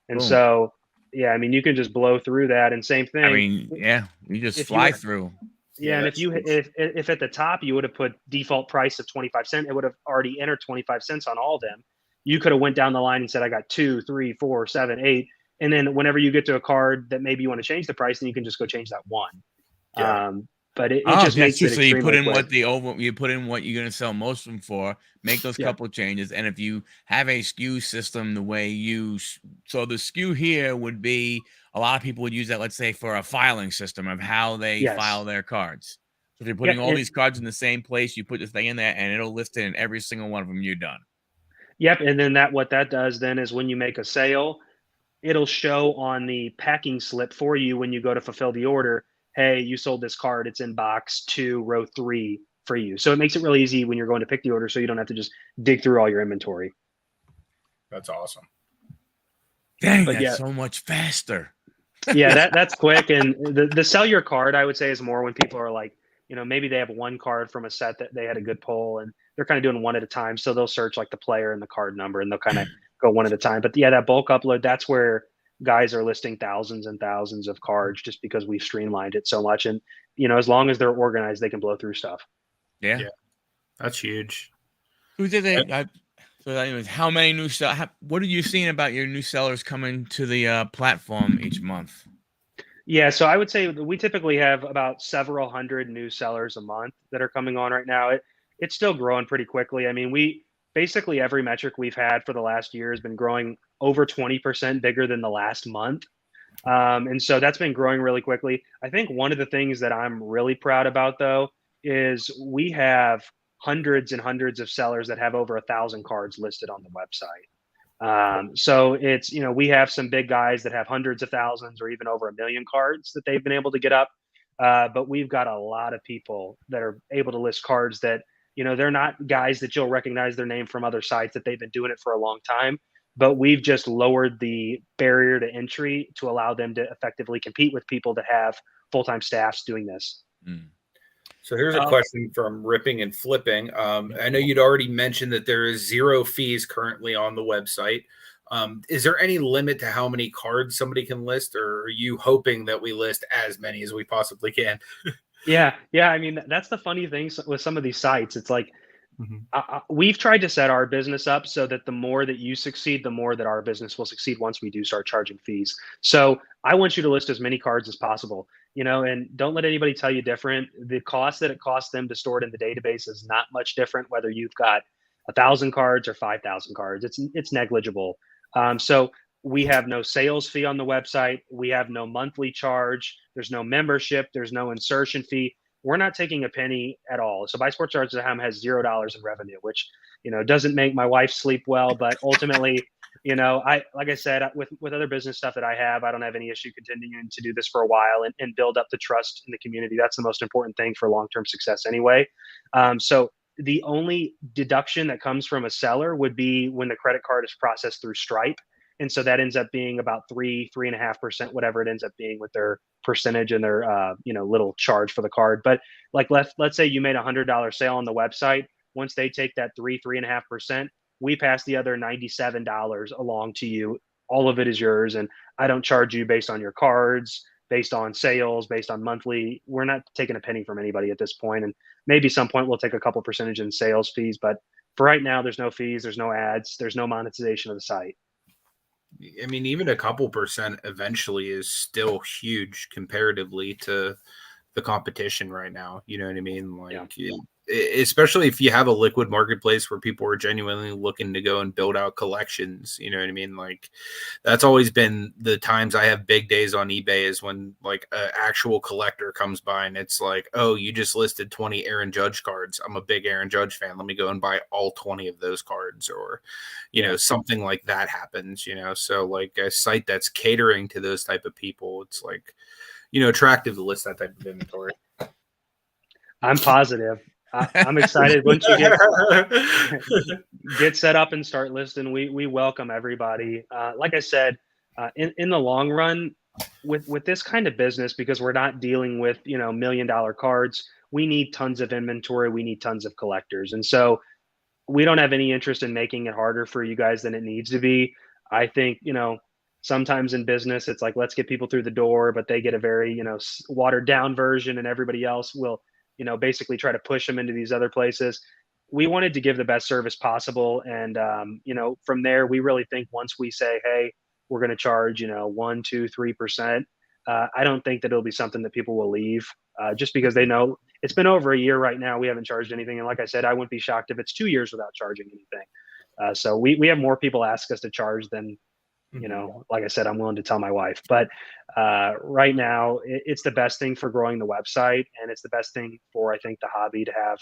And so, yeah, I mean, you can just blow through that. And same thing. I mean, yeah, you just fly through. Yeah, and if at the top you would have put default price of 25 cents, it would have already entered 25 cents on all of them. You could have went down the line and said, I got 2, 3, 4, 7, 8. And then whenever you get to a card that maybe you want to change the price, then you can just go change that one. Yeah. But it just makes it so you put in quick. you put in what you're going to sell most of them for, make those couple of changes. And if you have a SKU system, the way so the SKU here would be, a lot of people would use that, let's say, for a filing system of how they file their cards. So if you're putting all these cards in the same place, you put this thing in there and it'll list it in every single one of them. You're done. Yep. And then what that does then is when you make a sale, it'll show on the packing slip for you when you go to fulfill the order, hey, you sold this card. It's in box 2, row 3 for you. So it makes it really easy when you're going to pick the order, so you don't have to just dig through all your inventory. That's awesome. Dang, that's so much faster. Yeah, that's quick. And the sell your card, I would say, is more when people are like, maybe they have one card from a set that they had a good pull, and they're kind of doing one at a time. So they'll search like the player and the card number, and they'll kind of go one at a time. But yeah, that bulk upload, that's where guys are listing thousands and thousands of cards just because we've streamlined it so much. And as long as they're organized, they can blow through stuff. Yeah. Yeah. That's huge. Who did they? So that was how many new what are you seeing about your new sellers coming to the platform each month? Yeah, so I would say we typically have about several hundred new sellers a month that are coming on right now. It's still growing pretty quickly. I mean, we basically every metric we've had for the last year has been growing over 20% bigger than the last month. And so that's been growing really quickly. I think one of the things that I'm really proud about though is we have hundreds and hundreds of sellers that have over 1,000 cards listed on the website. So it's, we have some big guys that have hundreds of thousands or even over 1 million cards that they've been able to get up. But we've got a lot of people that are able to list cards that, they're not guys that you'll recognize their name from other sites that they've been doing it for a long time. But we've just lowered the barrier to entry to allow them to effectively compete with people that have full-time staffs doing this. Mm. So here's a question from Ripping and Flipping. I know you'd already mentioned that there is 0 fees currently on the website. Is there any limit to how many cards somebody can list, or are you hoping that we list as many as we possibly can? Yeah. I mean, that's the funny thing with some of these sites. It's like, Mhm. we've tried to set our business up so that the more that you succeed, the more that our business will succeed once we do start charging fees. So I want you to list as many cards as possible, and don't let anybody tell you different. The cost that it costs them to store it in the database is not much different whether you've got 1,000 cards or 5,000 cards. It's negligible. So we have no sales fee on the website. We have no monthly charge. There's no membership. There's no insertion fee. We're not taking a penny at all. So Buy Sports Cards has $0 in revenue, which doesn't make my wife sleep well. But ultimately, I like I said with other business stuff that I have, I don't have any issue continuing to do this for a while and build up the trust in the community. That's the most important thing for long-term success, anyway. So the only deduction that comes from a seller would be when the credit card is processed through Stripe. And so that ends up being about 3.5%, whatever it ends up being with their percentage and their little charge for the card. But like let's say you made $100 sale on the website. Once they take that 3.5%, we pass the other $97 along to you. All of it is yours, and I don't charge you based on your cards, based on sales, based on monthly. We're not taking a penny from anybody at this point, and maybe some point we'll take a couple percentage in sales fees. But for right now, there's no fees, there's no ads, there's no monetization of the site. I mean, even a couple percent eventually is still huge comparatively to the competition right now. You know what I mean? Like, especially if you have a liquid marketplace where people are genuinely looking to go and build out collections. You know what I mean? Like, that's always been the times I have big days on eBay is when like an actual collector comes by and it's like, oh, you just listed 20 Aaron Judge cards. I'm a big Aaron Judge fan. Let me go and buy all 20 of those cards, or something like that happens. So like a site that's catering to those type of people, it's like attractive to list that type of inventory. I'm positive. I'm excited once you get set up and start listing. We welcome everybody. Like I said, in the long run, with this kind of business, because we're not dealing with $1 million cards, we need tons of inventory. We need tons of collectors, and so we don't have any interest in making it harder for you guys than it needs to be. I think sometimes in business it's like, let's get people through the door, but they get a very watered down version, and everybody else will basically try to push them into these other places. We wanted to give the best service possible. And, from there, we really think once we say, hey, we're going to charge, 1, 2, 3%, I don't think that it'll be something that people will leave just because they know it's been over a year right now. We haven't charged anything. And like I said, I wouldn't be shocked if it's 2 years without charging anything. So we have more people ask us to charge than, like I said, I'm willing to tell my wife. But right now, it's the best thing for growing the website, and it's the best thing for, I think, the hobby to have,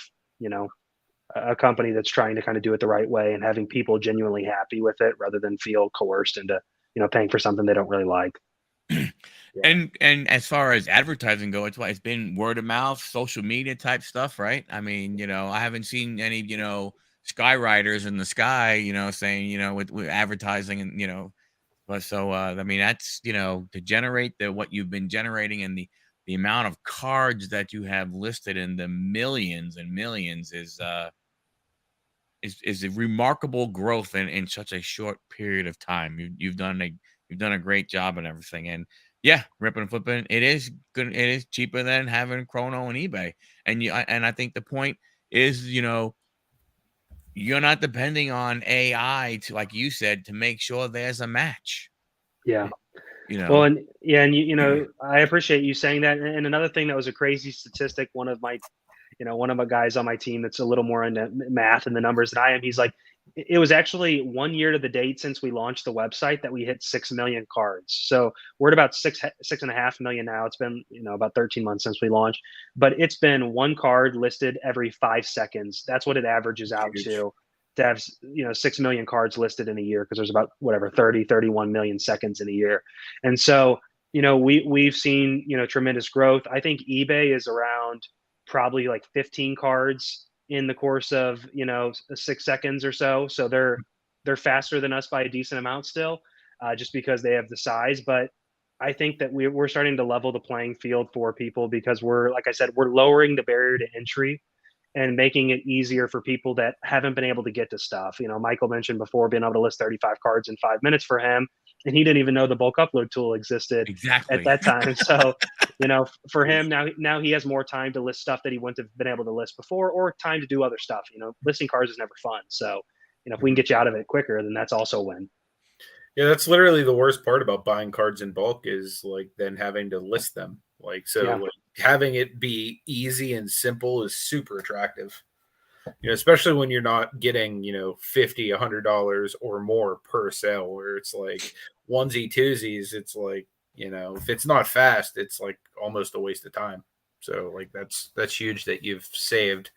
a company that's trying to kind of do it the right way and having people genuinely happy with it rather than feel coerced into, paying for something they don't really like. And as far as advertising go, it's been word of mouth, social media type stuff, right? I mean, I haven't seen any, skywriters in the sky, saying, with advertising and, but so, I mean, that's, to generate what you've been generating and the amount of cards that you have listed in the millions and millions is a remarkable growth in such a short period of time. You've done a great job and everything. And yeah, ripping and flipping, it is good. It is cheaper than having Chrono and eBay. And I think the point is, you're not depending on AI to, like you said, to make sure there's a match. Yeah. You Well, know, and yeah, and I appreciate you saying that. And another thing that was a crazy statistic, one of my guys on my team that's a little more into math and the numbers than I am, he's like, it was actually 1 year to the date since we launched the website that we hit 6 million cards. So we're at about 6.5 million now. It's been, about 13 months since we launched, but it's been one card listed every 5 seconds. That's what it averages out huge. to have, 6 million cards listed in a year, because there's about whatever 31 million seconds in a year. And so, we've seen, tremendous growth. I think eBay is around probably like 15 cards in the course of 6 seconds or so. So they're faster than us by a decent amount still, just because they have the size. But I think that we're starting to level the playing field for people, because like I said, we're lowering the barrier to entry and making it easier for people that haven't been able to get to stuff. Michael mentioned before being able to list 35 cards in 5 minutes for him, and he didn't even know the bulk upload tool existed at Exactly. that time. So, for him now he has more time to list stuff that he wouldn't have been able to list before, or time to do other stuff. Listing cards is never fun. So, if we can get you out of it quicker, then that's also a win. Yeah, that's literally the worst part about buying cards in bulk, is like then having to list them. Yeah. Like having it be easy and simple is super attractive. Especially when you're not getting, $50, $100 or more per sale, where it's like onesie twosies. It's like, if it's not fast, it's like almost a waste of time. So like that's huge that you've saved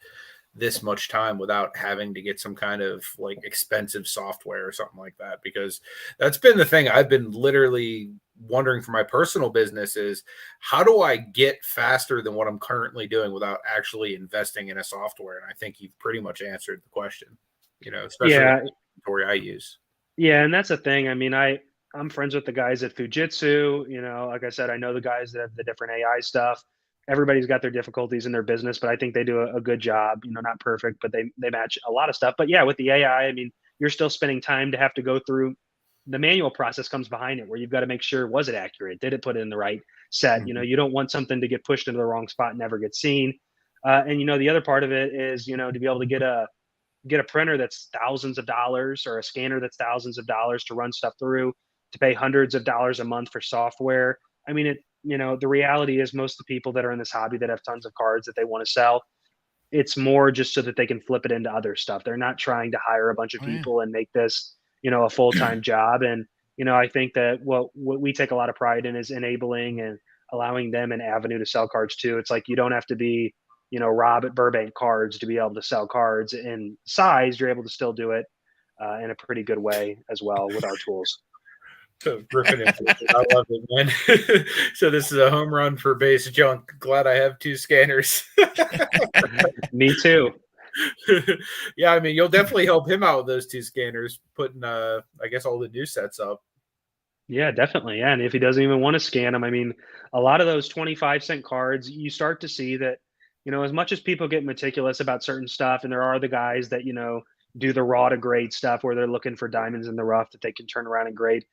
this much time without having to get some kind of like expensive software or something like that, because that's been the thing I've been literally wondering for my personal business is, how do I get faster than what I'm currently doing without actually investing in a software? And I think you've pretty much answered the question, especially Yeah. the inventory I use. Yeah. And that's the thing. I mean, I'm friends with the guys at Fujitsu. Like I said, I know the guys that have the different AI stuff. Everybody's got their difficulties in their business, but I think they do a good job. Not perfect, but they match a lot of stuff. But yeah, with the AI, I mean, you're still spending time to have to go through the manual process comes behind it, where you've got to make sure, was it accurate? Did it put it in the right set? Mhm. You don't want something to get pushed into the wrong spot and never get seen. And the other part of it is, to be able to get a printer that's thousands of dollars, or a scanner that's thousands of dollars to run stuff through, to pay hundreds of dollars a month for software. I mean, the reality is, most of the people that are in this hobby that have tons of cards that they want to sell, it's more just so that they can flip it into other stuff. They're not trying to hire a bunch of Oh, yeah. people and make this, a full-time job. And, I think that what we take a lot of pride in is enabling and allowing them an avenue to sell cards too. It's like, you don't have to be, Rob at Burbank Cards to be able to sell cards in size. You're able to still do it in a pretty good way as well with our tools. Ripping it. I love it, man. So this is a home run for base junk. Glad I have two scanners. Me too. Yeah, I mean, you'll definitely help him out with those two scanners, putting I guess all the new sets up. Yeah, definitely. Yeah. And if he doesn't even want to scan them, I mean, a lot of those 25-cent cards, you start to see that, as much as people get meticulous about certain stuff, and there are the guys that, do the raw to grade stuff where they're looking for diamonds in the rough that they can turn around and grade.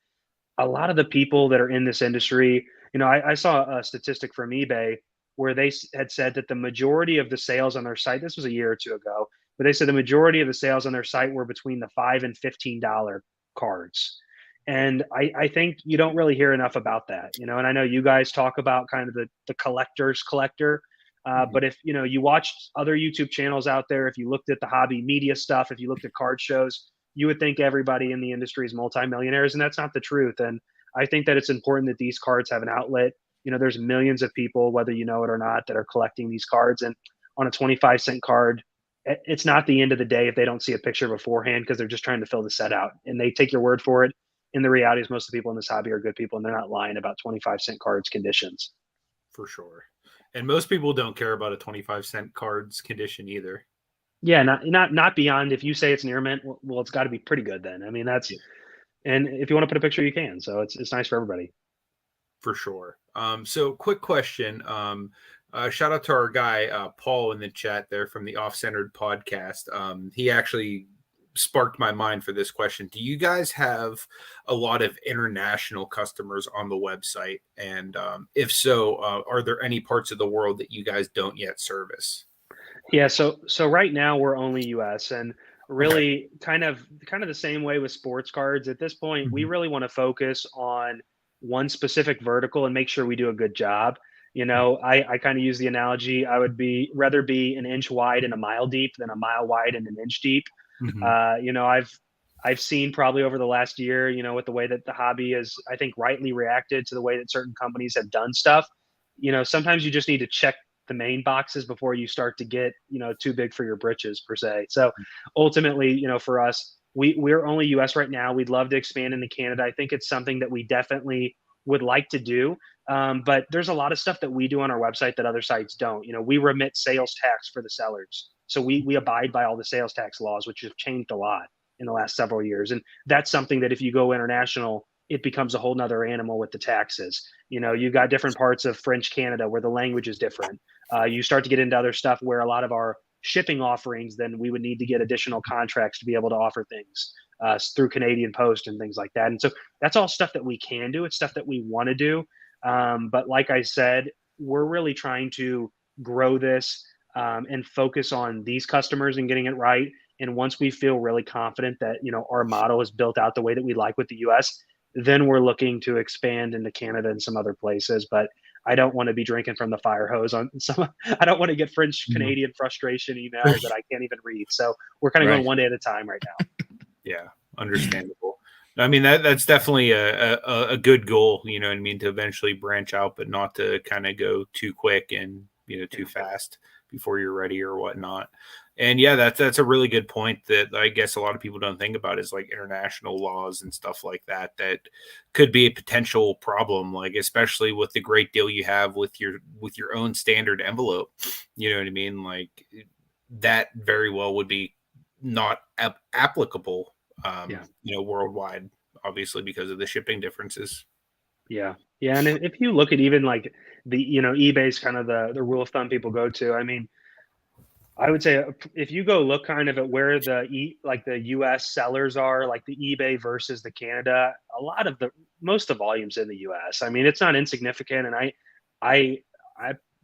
A lot of the people that are in this industry, I saw a statistic from eBay where they had said that the majority of the sales on their site, this was a year or two ago, but they said the majority of the sales on their site were between the $5 and $15 cards. And I think you don't really hear enough about that, and I know you guys talk about kind of the collector's collector. But if you watch other YouTube channels out there, if you looked at the hobby media stuff, if you looked at card shows, you would think everybody in the industry is multimillionaires, and that's not the truth. And I think that it's important that these cards have an outlet. There's millions of people, whether you know it or not, that are collecting these cards. And on a 25-cent card, it's not the end of the day if they don't see a picture beforehand, because they're just trying to fill the set out, and they take your word for it. And the reality is, most of the people in this hobby are good people, and they're not lying about 25-cent cards conditions. For sure. And most people don't care about a 25-cent card's condition either. Yeah, not beyond, if you say it's near mint, well, it's got to be pretty good then. I mean, that's, Yeah. and if you want to put a picture, you can. So it's nice for everybody. For sure. So quick question. Shout out to our guy Paul in the chat there from the Off Centered podcast. He actually sparked my mind for this question. Do you guys have a lot of international customers on the website? And if so, are there any parts of the world that you guys don't yet service? Yeah, so right now we're only US, and Okay. really kind of the same way with sports cards. At this point, we Mhm. really want to focus on one specific vertical and make sure we do a good job. I kind of use the analogy, I would be rather be an inch wide and a mile deep than a mile wide and an inch deep. Mhm. I've seen probably over the last year, with the way that the hobby has, I think, rightly reacted to the way that certain companies have done stuff. Sometimes you just need to check the main boxes before you start to get, too big for your britches per se. So ultimately, for us, we're only US right now. We'd love to expand into Canada. I think it's something that we definitely would like to do. But there's a lot of stuff that we do on our website that other sites don't. We remit sales tax for the sellers. So we abide by all the sales tax laws, which have changed a lot in the last several years. And that's something that if you go international, it becomes a whole nother animal with the taxes. You've got different parts of French Canada where the language is different. You start to get into other stuff where a lot of our shipping offerings, then we would need to get additional contracts to be able to offer things through Canadian Post and things like that. And so that's all stuff that we can do. It's stuff that we want to do. But like I said, we're really trying to grow this and focus on these customers and getting it right. And once we feel really confident that our model is built out the way that we like with the US, then we're looking to expand into Canada and some other places. But I don't want to be drinking from the fire hose on some. I don't want to get French Mhm. Canadian frustration emails that I can't even read. So we're kind of going Right. one day at a time right now. Yeah, understandable. I mean that's definitely a good goal, you know what I mean, to eventually branch out, but not to kind of go too quick and too fast before you're ready or whatnot. And yeah, that's a really good point that I guess a lot of people don't think about is like international laws and stuff like that that could be a potential problem, like especially with the great deal you have with your own standard envelope. You know what I mean? Like that very well would be not applicable Yeah. worldwide, obviously because of the shipping differences. Yeah. Yeah. And if you look at even like eBay's kind of the rule of thumb people go to, I mean, I would say if you go look kind of at where like the US sellers are, like the eBay versus the Canada, a lot of most of the volumes in the US. I mean, it's not insignificant. And I, I,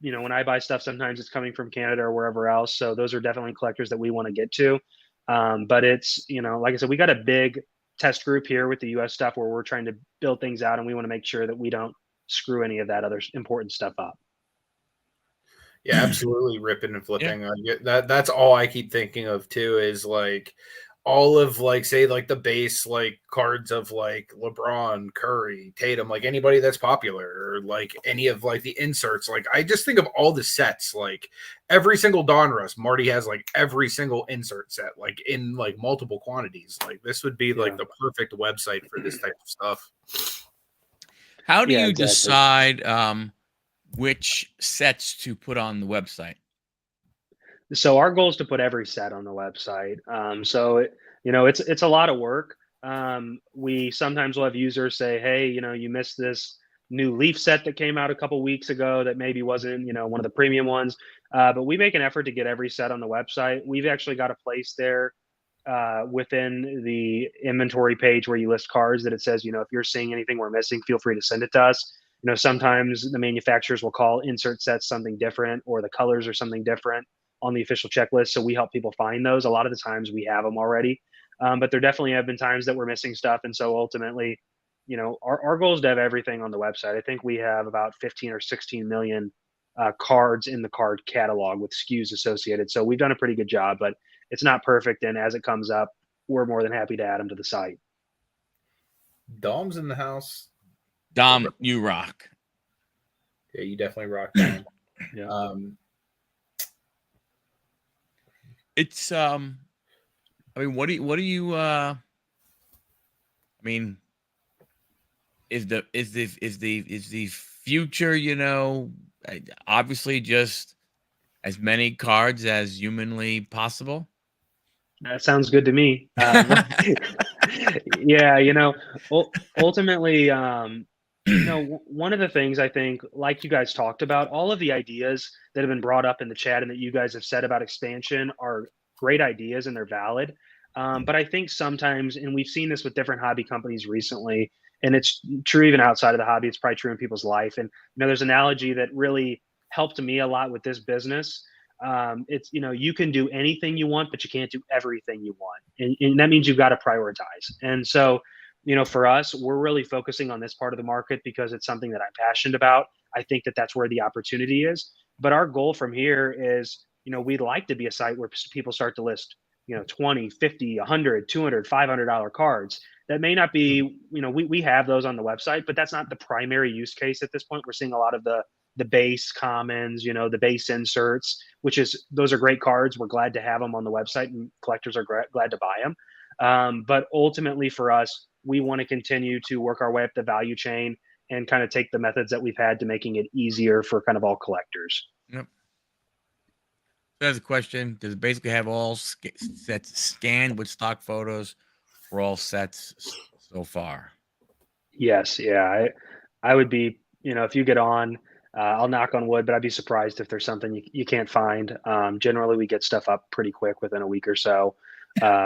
when I buy stuff, sometimes it's coming from Canada or wherever else. So those are definitely collectors that we want to get to. But it's, like I said, we got a big test group here with the US stuff where we're trying to build things out and we want to make sure that we don't screw any of that other important stuff up. Yeah, absolutely ripping and Yeah. flipping. That's all I keep thinking of too is like all of like say like the base like cards of like LeBron, Curry, Tatum, like anybody that's popular or like any of like the inserts. Like I just think of all the sets, like every single Donruss, Marty has like every single insert set, like in like multiple quantities. Like this would be like Yeah. the perfect website for this type of stuff. How do Yeah, you exactly. decide which sets to put on the website? So our goal is to put every set on the website. It's a lot of work. We sometimes will have users say, "Hey, you missed this new Leaf set that came out a couple weeks ago that maybe wasn't, one of the premium ones." But we make an effort to get every set on the website. We've actually got a place there within the inventory page where you list cards that it says, if you're seeing anything we're missing, feel free to send it to us. Sometimes the manufacturers will call insert sets something different or the colors are something different on the official checklist. So we help people find those. A lot of the times we have them already, but there definitely have been times that we're missing stuff. And so ultimately, our goal is to have everything on the website. I think we have about 15 or 16 million cards in the card catalog with SKUs associated. So we've done a pretty good job, but it's not perfect. And as it comes up, we're more than happy to add them to the site. Dom's in the house. Dom, you rock. Yeah, you definitely rock Dom. Yeah. It's I mean, what do you I mean, is the future, obviously just as many cards as humanly possible? That sounds good to me. Yeah, ultimately, One of the things I think, like you guys talked about, all of the ideas that have been brought up in the chat and that you guys have said about expansion are great ideas and they're valid. But I think sometimes, and we've seen this with different hobby companies recently, and it's true even outside of the hobby, it's probably true in people's life. And, there's an analogy that really helped me a lot with this business. It's, you can do anything you want, but you can't do everything you want. And that means you've got to prioritize. And so, for us, we're really focusing on this part of the market because it's something that I'm passionate about. I think that that's where the opportunity is. But our goal from here is, we'd like to be a site where people start to list, 20, 50, 100, 200, $500 cards. That may not be, we have those on the website, but that's not the primary use case at this point. We're seeing a lot of the base commons, the base inserts, those are great cards. We're glad to have them on the website and collectors are glad to buy them. But ultimately for us, we want to continue to work our way up the value chain and kind of take the methods that we've had to making it easier for kind of all collectors. Yep. There's a question. Does it basically have all sets scanned with stock photos for all sets so far? Yes. Yeah. I would be, if you get on, I'll knock on wood, but I'd be surprised if there's something you can't find. Generally, we get stuff up pretty quick within a week or so,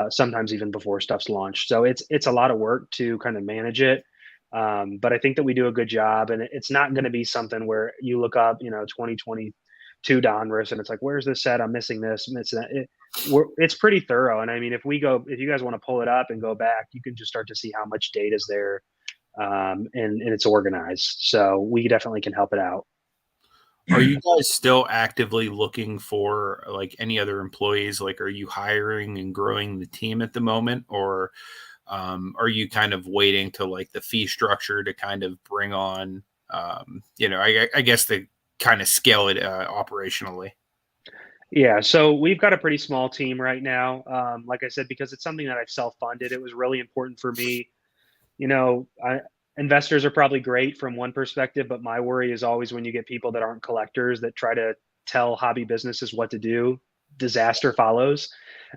sometimes even before stuff's launched. So it's a lot of work to kind of manage it. But I think that we do a good job, and it's not going to be something where you look up, 2022 Donruss, and it's like, where's this set? I'm missing this, and it's pretty thorough. And I mean, if you guys want to pull it up and go back, you can just start to see how much data is there, and it's organized. So we definitely can help it out. Are you guys still actively looking for like any other employees? Like, are you hiring and growing the team at the moment, or are you kind of waiting to like the fee structure to kind of bring on, I guess to kind of scale it operationally? Yeah, so we've got a pretty small team right now. Like I said, because it's something that I've self-funded, it was really important for me. Investors are probably great from one perspective, but my worry is always when you get people that aren't collectors that try to tell hobby businesses what to do, disaster follows.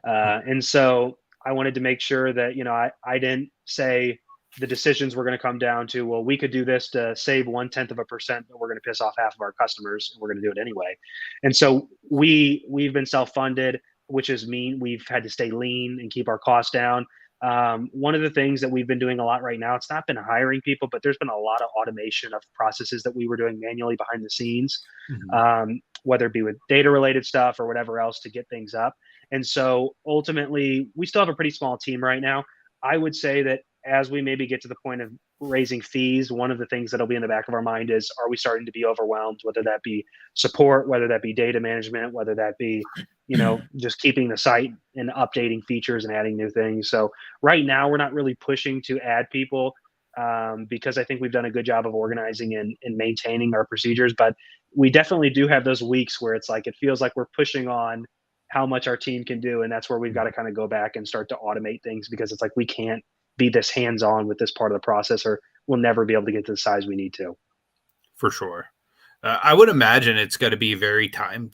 And so I wanted to make sure that, I didn't say the decisions were going to come down to, well, we could do this to save 0.1%, but we're going to piss off half of our customers and we're going to do it anyway. And so we've been self-funded, which is mean we've had to stay lean and keep our costs down. One of the things that we've been doing a lot right now, it's not been hiring people, but there's been a lot of automation of processes that we were doing manually behind the scenes, whether it be with data related stuff or whatever else to get things up. And so ultimately, we still have a pretty small team right now. I would say that as we maybe get to the point of raising fees, one of the things that'll be in the back of our mind is, are we starting to be overwhelmed, whether that be support, whether that be data management, whether that be, just keeping the site and updating features and adding new things. So right now we're not really pushing to add people, because I think we've done a good job of organizing and maintaining our procedures, but we definitely do have those weeks where it's like, it feels like we're pushing on how much our team can do. And that's where we've got to kind of go back and start to automate things, because it's like, we can't be this hands-on with this part of the process, or we'll never be able to get to the size we need to. For sure. I would imagine it's got to be very time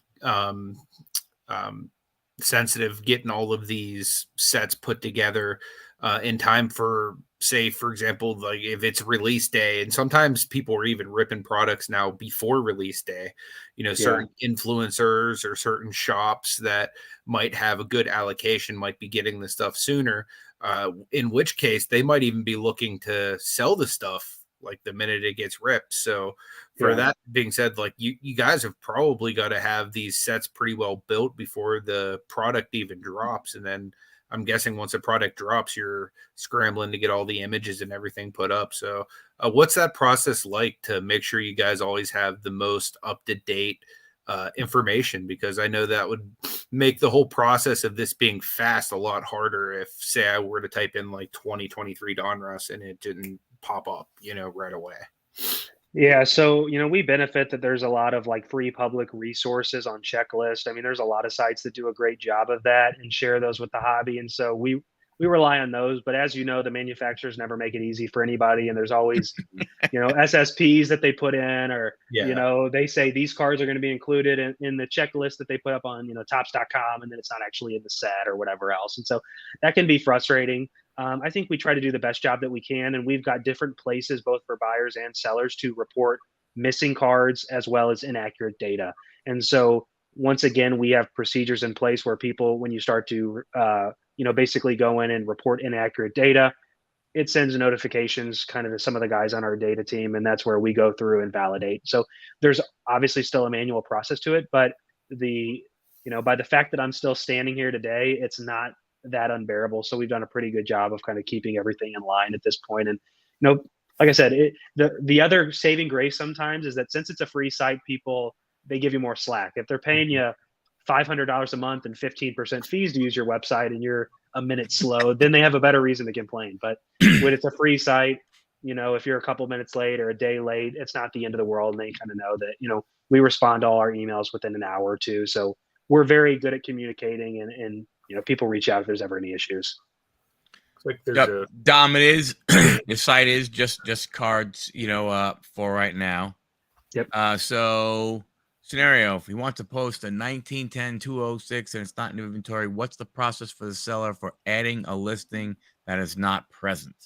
sensitive getting all of these sets put together in time for, say, for example, like if it's release day, and sometimes people are even ripping products now before release day, certain influencers or certain shops that might have a good allocation might be getting the stuff sooner, in which case they might even be looking to sell the stuff like the minute it gets ripped. So for that being said, like you guys have probably got to have these sets pretty well built before the product even drops. And then I'm guessing once a product drops, you're scrambling to get all the images and everything put up. So what's that process like to make sure you guys always have the most up-to-date information? Because I know that would make the whole process of this being fast a lot harder if, say, I were to type in like 2023 Donruss and it didn't pop up, right away. Yeah, so we benefit that there's a lot of like free public resources on Checklist. I mean, there's a lot of sites that do a great job of that and share those with the hobby, and so we rely on those. But as you know, the manufacturers never make it easy for anybody, and there's always SSPs that they put in, or they say these cards are going to be included in the checklist that they put up on Tops.com, and then it's not actually in the set or whatever else, and so that can be frustrating. I think we try to do the best job that we can, and we've got different places both for buyers and sellers to report missing cards as well as inaccurate data. And so once again, we have procedures in place where people, when you start to basically go in and report inaccurate data, it sends notifications kind of to some of the guys on our data team, and that's where we go through and validate. So there's obviously still a manual process to it, but by the fact that I'm still standing here today, it's not that unbearable. So we've done a pretty good job of kind of keeping everything in line at this point. And like I said, the other saving grace sometimes is that since it's a free site, people, they give you more slack. If they're paying you $500 a month and 15% fees to use your website, and you're a minute slow, then they have a better reason to complain. But when it's a free site, if you're a couple minutes late or a day late, it's not the end of the world. And they kind of know that, we respond to all our emails within an hour or two. So we're very good at communicating, and people reach out if there's ever any issues. Like there's yep. Dom, it is the site is just cards, for right now. Yep. So scenario, if we want to post a 1910-206 and it's not in inventory, what's the process for the seller for adding a listing that is not present?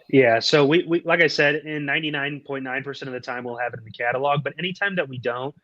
Yeah, so we like I said, in 99.9% of the time we'll have it in the catalog, but anytime that we don't,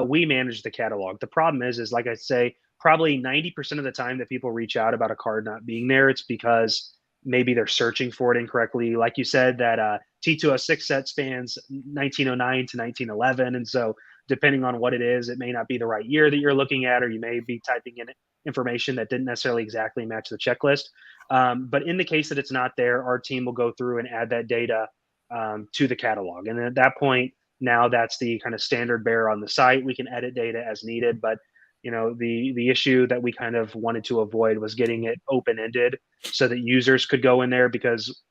we manage the catalog. The problem is like I say, probably 90% of the time that people reach out about a card not being there, it's because maybe they're searching for it incorrectly. Like you said, that T206 set spans 1909 to 1911, and so depending on what it is, it may not be the right year that you're looking at, or you may be typing in information that didn't necessarily exactly match the checklist. But in the case that it's not there, our team will go through and add that data to the catalog. And then at that point, now that's the kind of standard bearer on the site. We can edit data as needed, but the issue that we kind of wanted to avoid was getting it open-ended so that users could go in there, because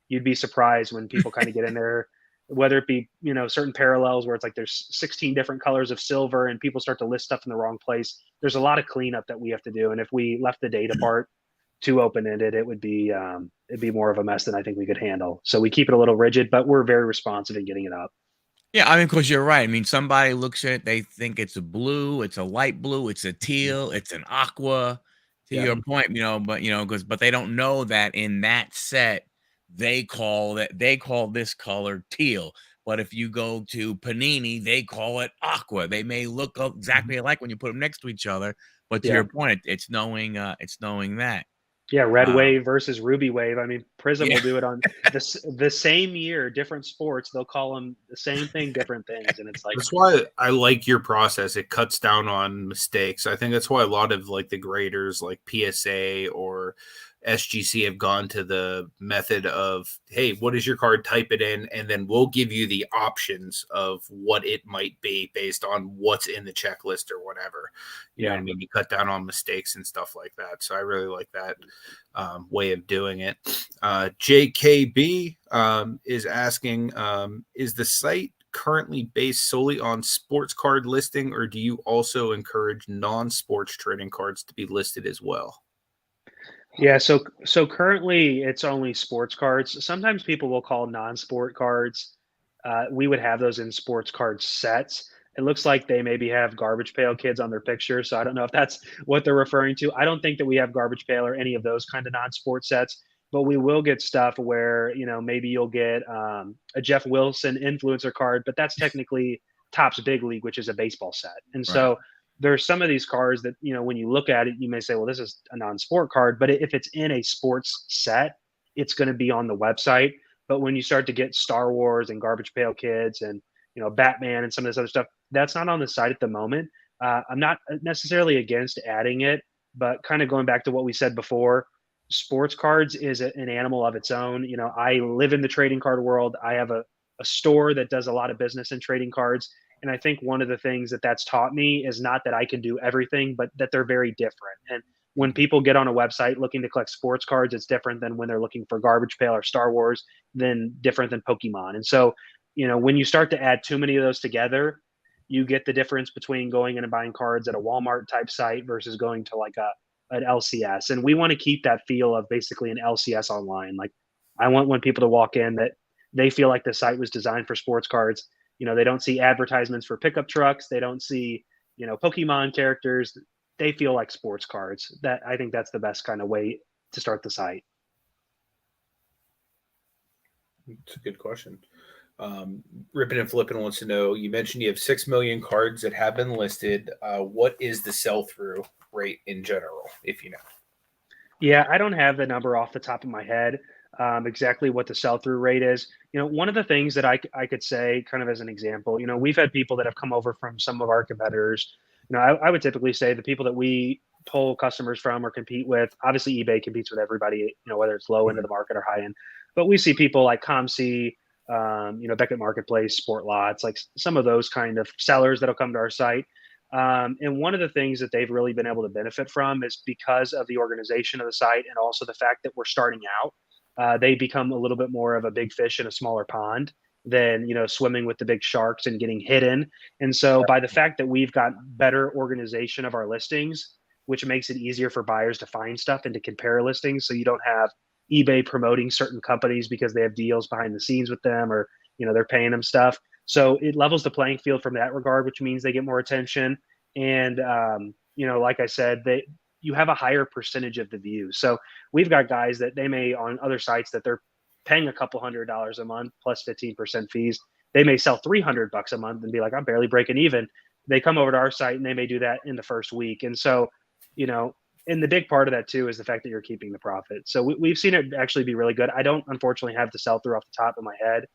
you'd be surprised when people kind of get in there, whether it be certain parallels where it's like there's 16 different colors of silver and people start to list stuff in the wrong place. There's a lot of cleanup that we have to do, and if we left the data part too open-ended, it'd be more of a mess than I think we could handle. So we keep it a little rigid, but we're very responsive in getting it up. Yeah, I mean, because you're right. I mean, somebody looks at it, they think it's a blue, it's a light blue, it's a teal, it's an aqua. To your point, but they don't know that in that set they call this color teal. But if you go to Panini, they call it aqua. They may look exactly alike when you put them next to each other. But to your point, it's knowing that. Yeah, Red Wave versus Ruby Wave. I mean, Prism will do it on the same year, different sports. They'll call them the same thing, different things, and it's like that's why I like your process. It cuts down on mistakes. I think that's why a lot of like the graders, like PSA or SGC, have gone to the method of, hey, what is your card? Type it in, and then we'll give you the options of what it might be based on what's in the checklist or whatever. You know what I mean? You cut down on mistakes and stuff like that. So I really like that way of doing it. JKB is asking, is the site currently based solely on sports card listing, or do you also encourage non-sports trading cards to be listed as well? Yeah, so currently it's only sports cards. Sometimes people will call non-sport cards. We would have those in sports card sets. It looks like they maybe have Garbage Pail Kids on their picture, so I don't know if that's what they're referring to. I don't think that we have Garbage Pail or any of those kind of non-sport sets, but we will get stuff where maybe you'll get a Jeff Wilson influencer card, but that's technically Topps Big League, which is a baseball set, and so there's some of these cards that, when you look at it, you may say, well, this is a non-sport card, but if it's in a sports set, it's going to be on the website. But when you start to get Star Wars and Garbage Pail Kids and, Batman and some of this other stuff, that's not on the site at the moment. I'm not necessarily against adding it, but kind of going back to what we said before, sports cards is an animal of its own. I live in the trading card world. I have a store that does a lot of business in trading cards. And I think one of the things that's taught me is not that I can do everything, but that they're very different. And when people get on a website looking to collect sports cards, it's different than when they're looking for Garbage Pail or Star Wars, then different than Pokemon. And so, when you start to add too many of those together, you get the difference between going in and buying cards at a Walmart type site versus going to like an LCS. And we want to keep that feel of basically an LCS online. Like, I want when people to walk in that they feel like the site was designed for sports cards. They don't see advertisements for pickup trucks. They don't see, Pokemon characters. They feel like sports cards. I think that's the best kind of way to start the site. It's a good question. Ripping and Flipping wants to know, you mentioned you have 6 million cards that have been listed. What is the sell-through rate in general, if you know? Yeah, I don't have the number off the top of my head, exactly what the sell-through rate is. One of the things that I could say, kind of as an example, we've had people that have come over from some of our competitors. I would typically say the people that we pull customers from or compete with, obviously eBay competes with everybody, whether it's low end of the market or high end. But we see people like ComC, Beckett Marketplace, Sport Lots, like some of those kind of sellers that'll come to our site. And one of the things that they've really been able to benefit from is because of the organization of the site and also the fact that we're starting out, they become a little bit more of a big fish in a smaller pond than, swimming with the big sharks and getting hidden. And so by the fact that we've got better organization of our listings, which makes it easier for buyers to find stuff and to compare listings. So you don't have eBay promoting certain companies because they have deals behind the scenes with them, or, they're paying them stuff. So it levels the playing field from that regard, which means they get more attention. And like I said, you have a higher percentage of the views. So we've got guys that they may on other sites that they're paying a couple $100 a month plus 15% fees. They may sell $300 a month and be like, I'm barely breaking even. They come over to our site and they may do that in the first week. And so, and the big part of that too is the fact that you're keeping the profit. So we've seen it actually be really good. I don't unfortunately have the sell through off the top of my head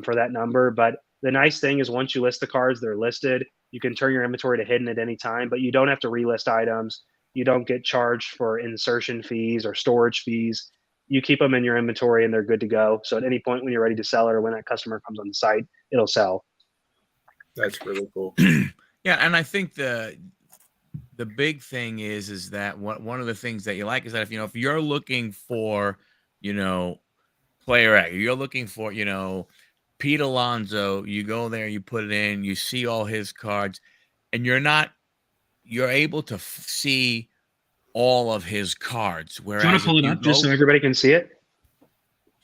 for that number, but the nice thing is once you list the cards, they're listed. You can turn your inventory to hidden at any time, but you don't have to relist items. You don't get charged for insertion fees or storage fees. You keep them in your inventory and they're good to go. So at any point when you're ready to sell it or when that customer comes on the site, it'll sell. That's really cool. Yeah, and I think the big thing is that one of the things that you like is that if you're looking for, player X, you're looking for, Pete Alonso, you go there, you put it in, you see all his cards, and you're able to see all of his cards. Do you want to Whereas pull it up just so everybody can see it?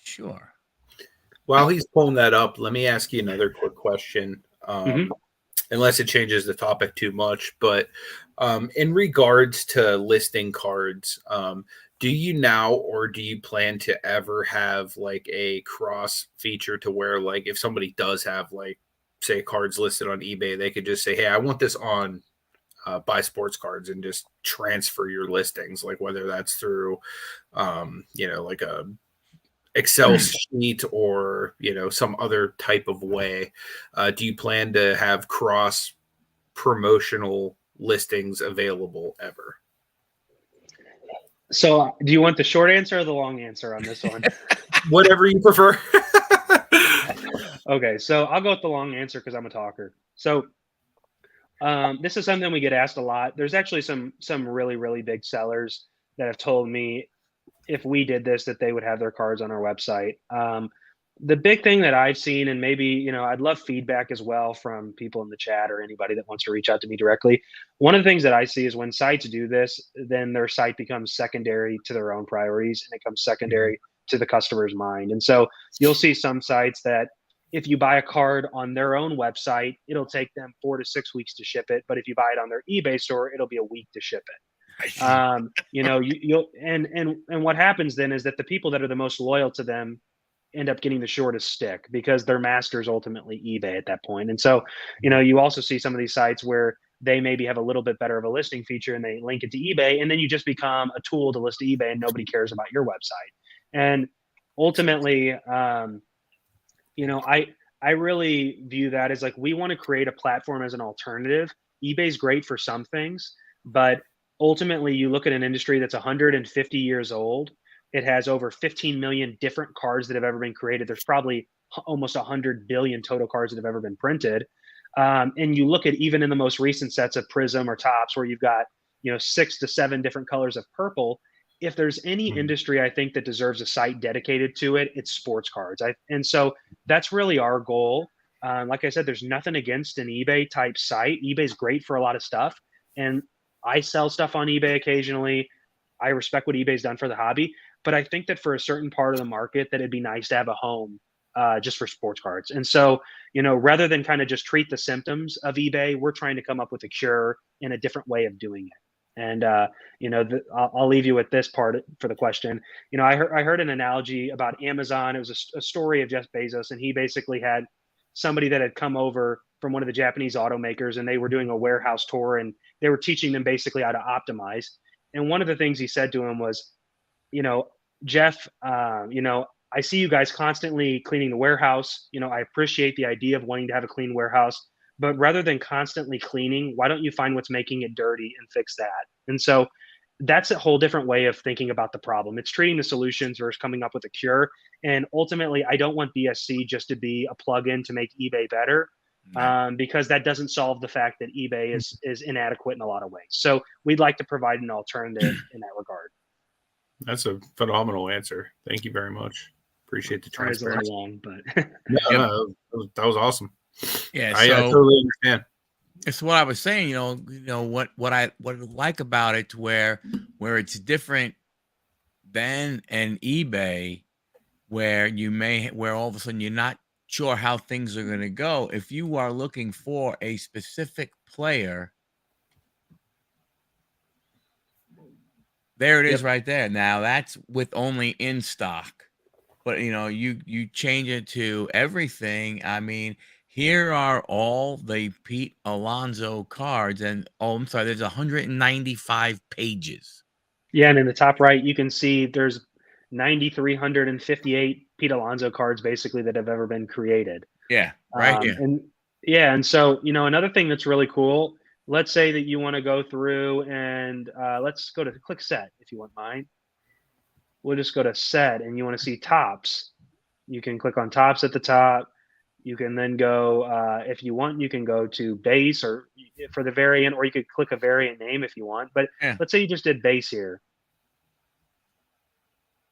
Sure. While he's pulling that up, let me ask you another quick question. Unless it changes the topic too much, but in regards to listing cards, do you now or do you plan to ever have like a cross feature to where like if somebody does have like say cards listed on eBay, they could just say, hey, I want this on Buy Sports Cards and just transfer your listings, like whether that's through like a Excel sheet or some other type of way. Do you plan to have cross promotional listings available ever? So do you want the short answer or the long answer on this one? Whatever you prefer. Okay, so I'll go with the long answer because I'm a talker. So this is something we get asked a lot. There's actually some really, really big sellers that have told me if we did this, that they would have their cards on our website. The big thing that I've seen, and maybe, I'd love feedback as well from people in the chat or anybody that wants to reach out to me directly. One of the things that I see is when sites do this, then their site becomes secondary to their own priorities and it becomes secondary to the customer's mind. And so you'll see some sites that if you buy a card on their own website, it'll take them 4 to 6 weeks to ship it. But if you buy it on their eBay store, it'll be a week to ship it. You'll and what happens then is that the people that are the most loyal to them end up getting the shortest stick because their master is ultimately eBay at that point. And so, you also see some of these sites where they maybe have a little bit better of a listing feature and they link it to eBay, and then you just become a tool to list to eBay and nobody cares about your website. And ultimately, I really view that as like, we want to create a platform as an alternative. eBay's great for some things, but ultimately you look at an industry that's 150 years old. It has over 15 million different cards that have ever been created. There's probably almost 100 billion total cards that have ever been printed. And you look at even in the most recent sets of Prism or Tops where you've got, 6 to 7 different colors of purple. If there's any industry I think that deserves a site dedicated to it, it's sports cards. And so that's really our goal. Like I said, there's nothing against an eBay type site. eBay's great for a lot of stuff. And I sell stuff on eBay occasionally. I respect what eBay's done for the hobby, but I think that for a certain part of the market that it'd be nice to have a home just for sports cards. And so, rather than kind of just treat the symptoms of eBay, we're trying to come up with a cure and a different way of doing it. And I'll leave you with this part for the question. I heard an analogy about Amazon. It was a story of Jeff Bezos, and he basically had somebody that had come over from one of the Japanese automakers, and they were doing a warehouse tour, and they were teaching them basically how to optimize. And one of the things he said to him was, Jeff, I see you guys constantly cleaning the warehouse. I appreciate the idea of wanting to have a clean warehouse, but rather than constantly cleaning, why don't you find what's making it dirty and fix that? And so that's a whole different way of thinking about the problem. It's treating the solutions versus coming up with a cure. And ultimately, I don't want BSC just to be a plug-in to make eBay better, Right. because that doesn't solve the fact that eBay is inadequate in a lot of ways. So we'd like to provide an alternative in that regard. That's a phenomenal answer. Thank you very much. Appreciate the Sorry, it's a little transparency. long, but No, that was awesome. Yeah. I So totally understand. it's what I was saying. What I like about it, where it's different than an eBay, where where all of a sudden you're not sure how things are going to go. If you are looking for a specific player, there it is Yep. right there. Now that's with only in stock, but you change it to everything. I mean, here are all the Pete Alonso cards, and I'm sorry, there's 195 pages. Yeah, and in the top right, you can see there's 9,358 Pete Alonso cards basically that have ever been created. Yeah, right here. And yeah, and so another thing that's really cool. Let's say that you want to go through and let's go to click set if you want mine. We'll just go to set, and you want to see tops. You can click on tops at the top. You can then go, if you want, you can go to base or for the variant, or you could click a variant name if you want. But Yeah. let's say you just did base here.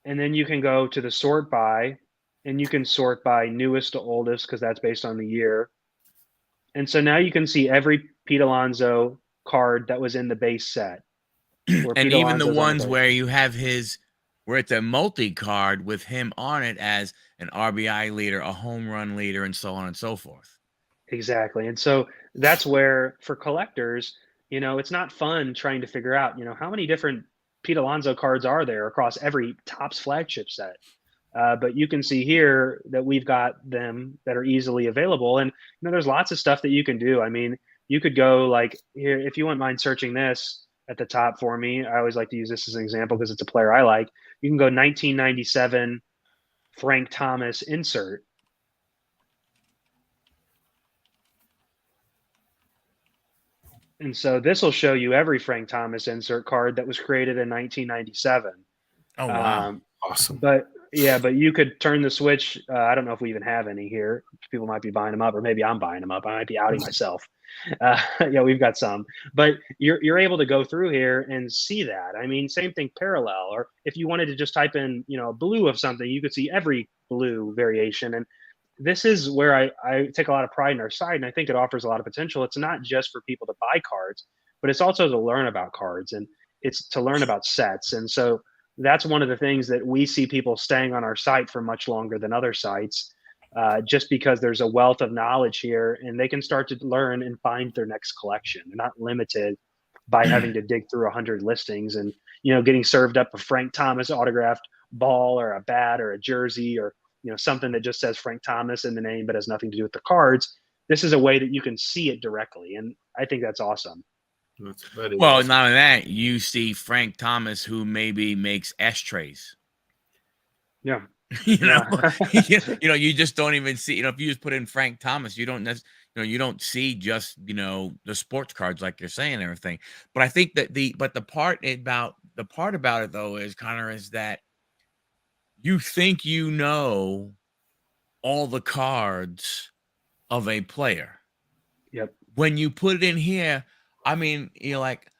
And then you can go to the sort by, and you can sort by newest to oldest because that's based on the year. And so now you can see every Pete Alonso card that was in the base set. And Pete even the Alonso's on ones base. where you have where it's a multi card with him on it as an RBI leader, a home run leader, and so on and so forth. Exactly. And so that's where, for collectors, it's not fun trying to figure out, how many different Pete Alonso cards are there across every Topps flagship set. But you can see here that we've got them that are easily available. And there's lots of stuff that you can do. I mean, you could go like here, if you wouldn't mind searching this at the top for me. I always like to use this as an example because it's a player I like. You can go 1997 Frank Thomas insert. And so this will show you every Frank Thomas insert card that was created in 1997. Oh, wow. Awesome. But you could turn the switch. I don't know if we even have any here. People might be buying them up, or maybe I'm buying them up. I might be outing myself. We've got some, but you're able to go through here and see that. I mean, same thing parallel, or if you wanted to just type in, blue of something, you could see every blue variation. And this is where I take a lot of pride in our site, and I think it offers a lot of potential. It's not just for people to buy cards, but it's also to learn about cards, and it's to learn about sets. And so that's one of the things that we see people staying on our site for much longer than other sites, just because there's a wealth of knowledge here, and they can start to learn and find their next collection. They're not limited by having to dig through 100 listings and getting served up a Frank Thomas autographed ball or a bat or a jersey or something that just says Frank Thomas in the name but has nothing to do with the cards. This is a way that you can see it directly, and I think that's awesome. Well, awesome. Not only that, you see Frank Thomas, who maybe makes ashtrays. Yeah. you just don't even see, if you just put in Frank Thomas, you don't you don't see just, the sports cards like you're saying and everything. But I think that the part about it though is, Connor, is that you think all the cards of a player. Yep. When you put it in here, I mean, like,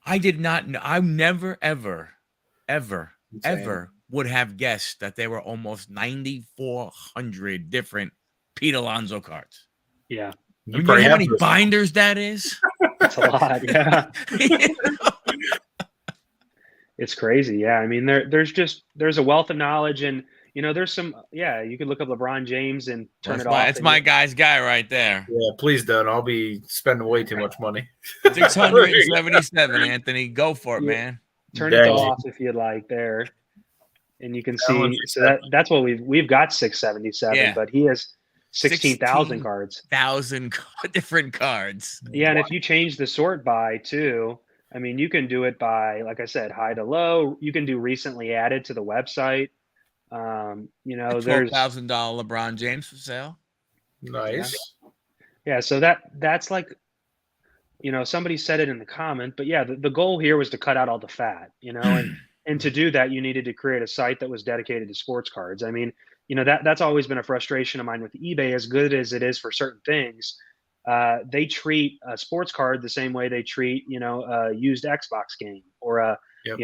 I did not know. I never, ever would have guessed that there were almost 9,400 different Pete Alonso cards. Yeah. You know how many binders that is? That's a lot. Yeah. It's crazy. Yeah. I mean, there's a wealth of knowledge, and, there's some, you could look up LeBron James and Well, turn it my off. it's my guy's guy right there. Yeah, please don't. I'll be spending way too much money. 677, Anthony. Go for it, Yeah, man. turn it to Dang. off if you'd like there. And you can Challenge see, so accepted. that's what we've got 677, Yeah. but he has 16,000 cards. 16,000 different cards. Yeah, and if you change the sort by too, I mean, you can do it by, like I said, high to low. You can do recently added to the website. There's $12,000 LeBron James for sale. Nice. so that's like, somebody said it in the comment, but yeah, the goal here was to cut out all the fat, and to do that, you needed to create a site that was dedicated to sports cards. I mean, that's always been a frustration of mine with eBay. As good as it is for certain things, they treat a sports card the same way they treat, a used Xbox game or Yep.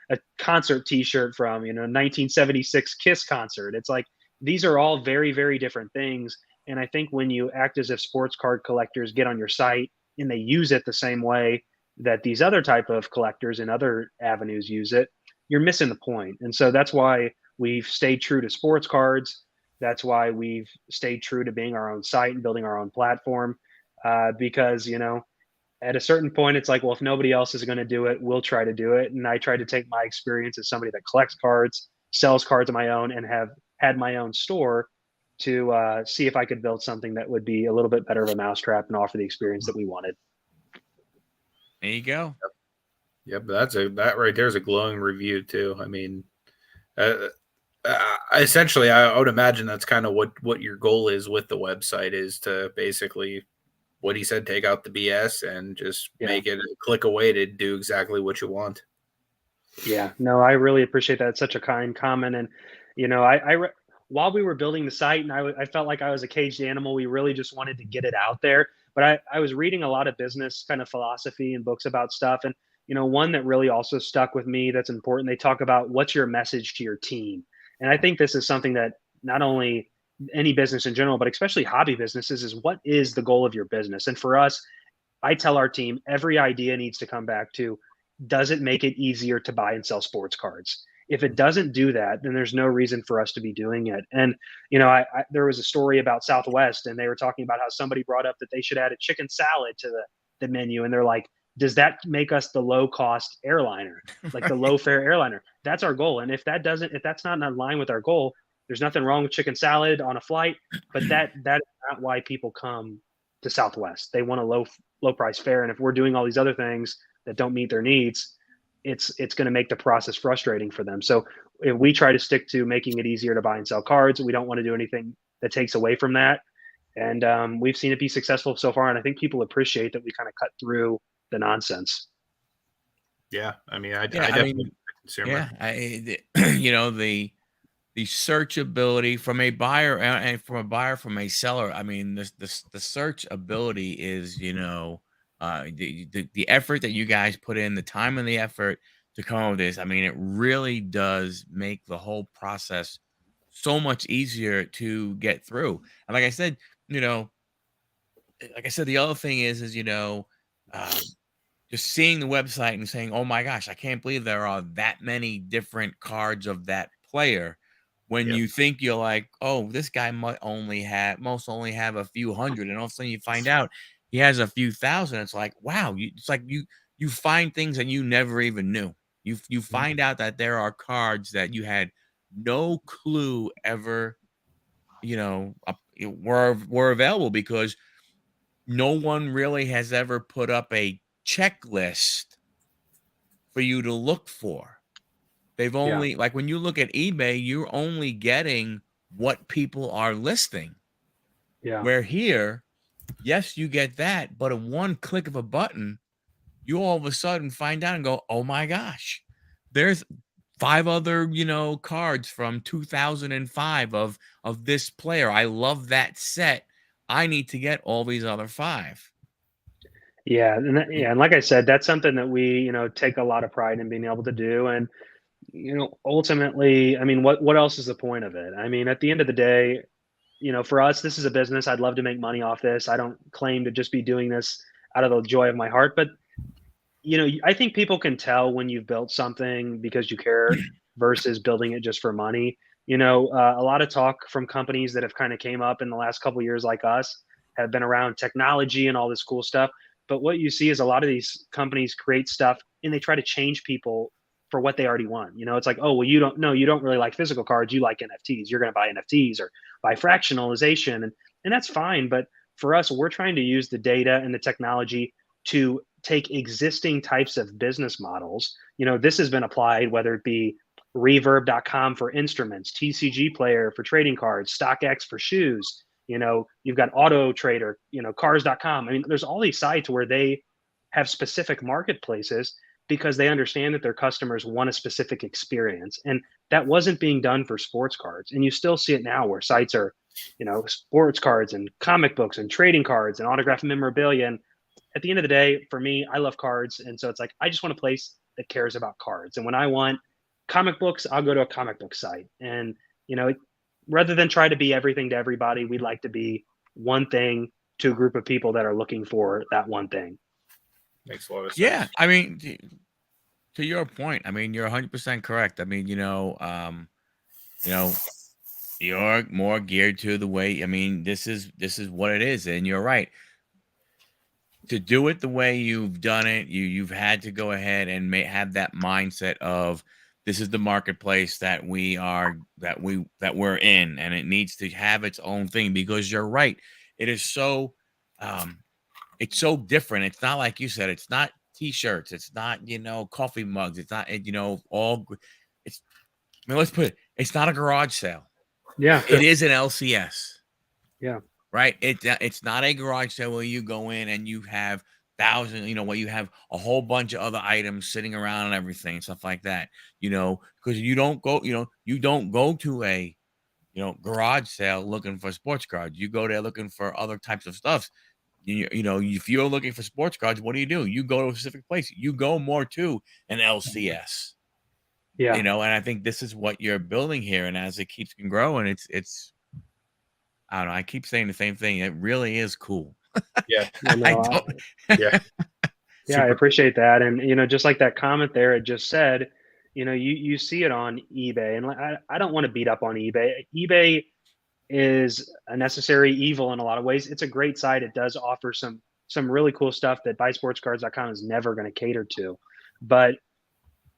a concert T-shirt from 1976 Kiss concert. It's like these are all very, very different things. And I think when you act as if sports card collectors get on your site and they use it the same way that these other type of collectors in other avenues use it, you're missing the point. And so that's why we've stayed true to sports cards. That's why we've stayed true to being our own site and building our own platform. Because at a certain point, it's like, well, if nobody else is going to do it, we'll try to do it. And I try to take my experience as somebody that collects cards, sells cards of my own, and have had my own store to see if I could build something that would be a little bit better of a mousetrap and offer the experience that we wanted. There you go. Yep, that right there is a glowing review too. I mean, essentially, I would imagine that's kind of what your goal is with the website, is to basically, what he said, take out the BS and just make it a click away to do exactly what you want. Yeah, no, I really appreciate that. It's such a kind comment. And, while we were building the site and I felt like I was a caged animal, we really just wanted to get it out there. But I was reading a lot of business kind of philosophy and books about stuff. And, one that really also stuck with me that's important, they talk about what's your message to your team. And I think this is something that not only any business in general, but especially hobby businesses, is what is the goal of your business? And for us, I tell our team every idea needs to come back to, does it make it easier to buy and sell sports cards? If it doesn't do that, then there's no reason for us to be doing it. And there was a story about Southwest, and they were talking about how somebody brought up that they should add a chicken salad to the menu, and they're like, does that make us the low cost airliner, like the low fare airliner? That's our goal. And if that's not in line with our goal, there's nothing wrong with chicken salad on a flight, but that is not why people come to Southwest. They want a low price fare, and if we're doing all these other things that don't meet their needs, it's going to make the process frustrating for them. So if we try to stick to making it easier to buy and sell cards, we don't want to do anything that takes away from that. And we've seen it be successful so far, and I think people appreciate that we kind of cut through the nonsense. Yeah, I mean, I definitely consumer. The searchability from a buyer and from a seller. I mean, the search ability is, the effort that you guys put in, the time and the effort to come up with this. I mean, it really does make the whole process so much easier to get through. And like I said, the other thing is, just seeing the website and saying, oh my gosh, I can't believe there are that many different cards of that player. When you think, you're like, oh, this guy must only have a few hundred, and all of a sudden you find out he has a few thousand. It's like, wow, it's like you find things that you never even knew. You find out that there are cards that you had no clue ever, were available, because no one really has ever put up a checklist for you to look for. They've only, like, when you look at eBay, you're only getting what people are listing. Yeah. Where here, yes, you get that, but in one click of a button, you all of a sudden find out and go, oh my gosh, there's 5 other, cards from 2005 of this player. I love that set. I need to get all these other 5. Yeah, and like I said, that's something that we, take a lot of pride in being able to do. And ultimately, I mean, what else is the point of it? I mean, at the end of the day, for us, this is a business. I'd love to make money off this. I don't claim to just be doing this out of the joy of my heart, but I think people can tell when you've built something because you care versus building it just for money. A lot of talk from companies that have kind of came up in the last couple of years, like us, have been around technology and all this cool stuff. But what you see is a lot of these companies create stuff and they try to change people for what they already want. It's like, oh, well, you don't really like physical cards. You like NFTs. You're going to buy NFTs or buy fractionalization. And that's fine. But for us, we're trying to use the data and the technology to take existing types of business models. This has been applied, whether it be reverb.com for instruments, TCG player for trading cards, StockX for shoes. You've got Auto Trader, cars.com. I mean, there's all these sites where they have specific marketplaces because they understand that their customers want a specific experience. And that wasn't being done for sports cards. And you still see it now where sites are, sports cards and comic books and trading cards and autographed memorabilia. And at the end of the day, for me, I love cards. And so it's like, I just want a place that cares about cards. And when I want comic books, I'll go to a comic book site. And, rather than try to be everything to everybody, we'd like to be one thing to a group of people that are looking for that one thing. Makes a lot of sense. Yeah. I mean, to your point, I mean, you're 100% correct. I mean, you're more geared to the way, I mean, this is what it is. And you're right. To do it the way you've done it, you've had to go ahead and have that mindset of, this is the marketplace that we're in, and it needs to have its own thing, because you're right. It is so, it's so different. It's not like you said, it's not t-shirts. It's not, coffee mugs. It's not, it's, I mean, let's put it, it's not a garage sale. Yeah. It is an LCS. Yeah. Right. It's not a garage sale where you go in and you have thousands, where you have a whole bunch of other items sitting around and everything and stuff like that, because you don't go to a, garage sale looking for sports cards. You go there looking for other types of stuff. If you're looking for sports cards, what do? You go to a specific place. You go more to an LCS. Yeah. And I think this is what you're building here. And as it keeps growing, it's I don't know. I keep saying the same thing. It really is cool. Yeah. Yeah. Yeah, I appreciate that. And, just like that comment there, it just said, you see it on eBay. And I don't want to beat up on eBay. eBay is a necessary evil in a lot of ways. It's a great site. It does offer some really cool stuff that buysportscards.com is never going to cater to. But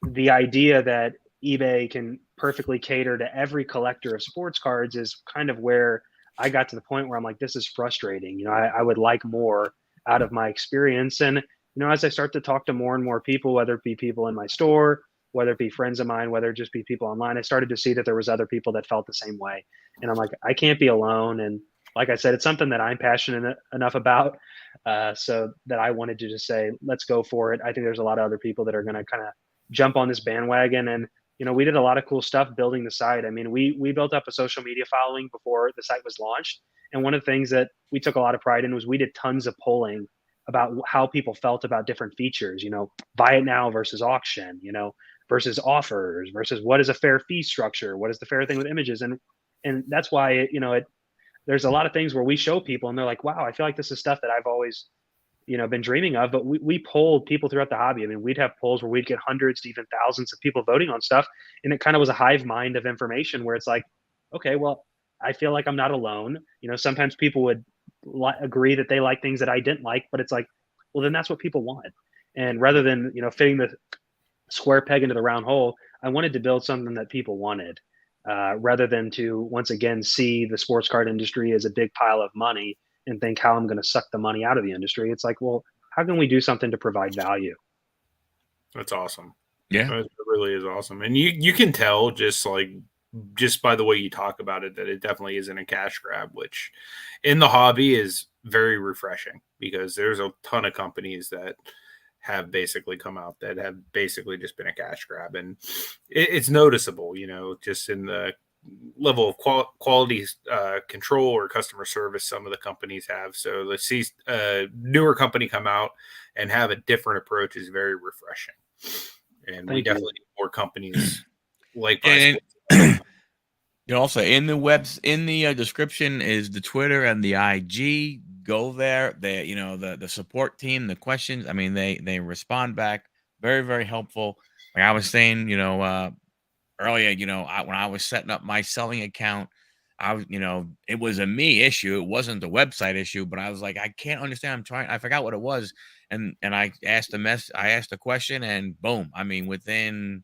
the idea that eBay can perfectly cater to every collector of sports cards is kind of where I got to the point where I'm like, this is frustrating. I would like more out of my experience. And, as I start to talk to more and more people, whether it be people in my store, whether it be friends of mine, whether it just be people online, I started to see that there was other people that felt the same way. And I'm like, I can't be alone. And like I said, it's something that I'm passionate enough about. So that I wanted to just say, let's go for it. I think there's a lot of other people that are going to kind of jump on this bandwagon. And we did a lot of cool stuff building the site. I mean, we built up a social media following before the site was launched. And one of the things that we took a lot of pride in was we did tons of polling about how people felt about different features, buy it now versus auction, versus offers versus what is a fair fee structure? What is the fair thing with images? And that's why, there's a lot of things where we show people and they're like, wow, I feel like this is stuff that I've always, been dreaming of. But we polled people throughout the hobby. I mean, we'd have polls where we'd get hundreds to even thousands of people voting on stuff. And it kind of was a hive mind of information where it's like, okay, well, I feel like I'm not alone. Sometimes people would agree that they like things that I didn't like, but it's like, well, then that's what people want. And rather than, fitting the square peg into the round hole, I wanted to build something that people wanted, rather than to once again see the sports card industry as a big pile of money and think how I'm going to suck the money out of the industry. It's like, well, how can we do something to provide value? That's awesome. Yeah, it really is awesome. And you can tell just by the way you talk about it that it definitely isn't a cash grab, which in the hobby is very refreshing, because there's a ton of companies that have basically come out that have basically just been a cash grab. And it's noticeable, just in the level of quality control or customer service some of the companies have. So let's see a newer company come out and have a different approach is very refreshing. And we definitely need more companies like also in the description is the Twitter and the IG. Go there. They, the support team, the questions, I mean, they respond back. Very, very helpful. Like I was saying, earlier, when I was setting up my selling account, I was, it was a me issue. It wasn't the website issue, but I was like, I can't understand. I forgot what it was. And I asked I asked the question, and boom. I mean, within,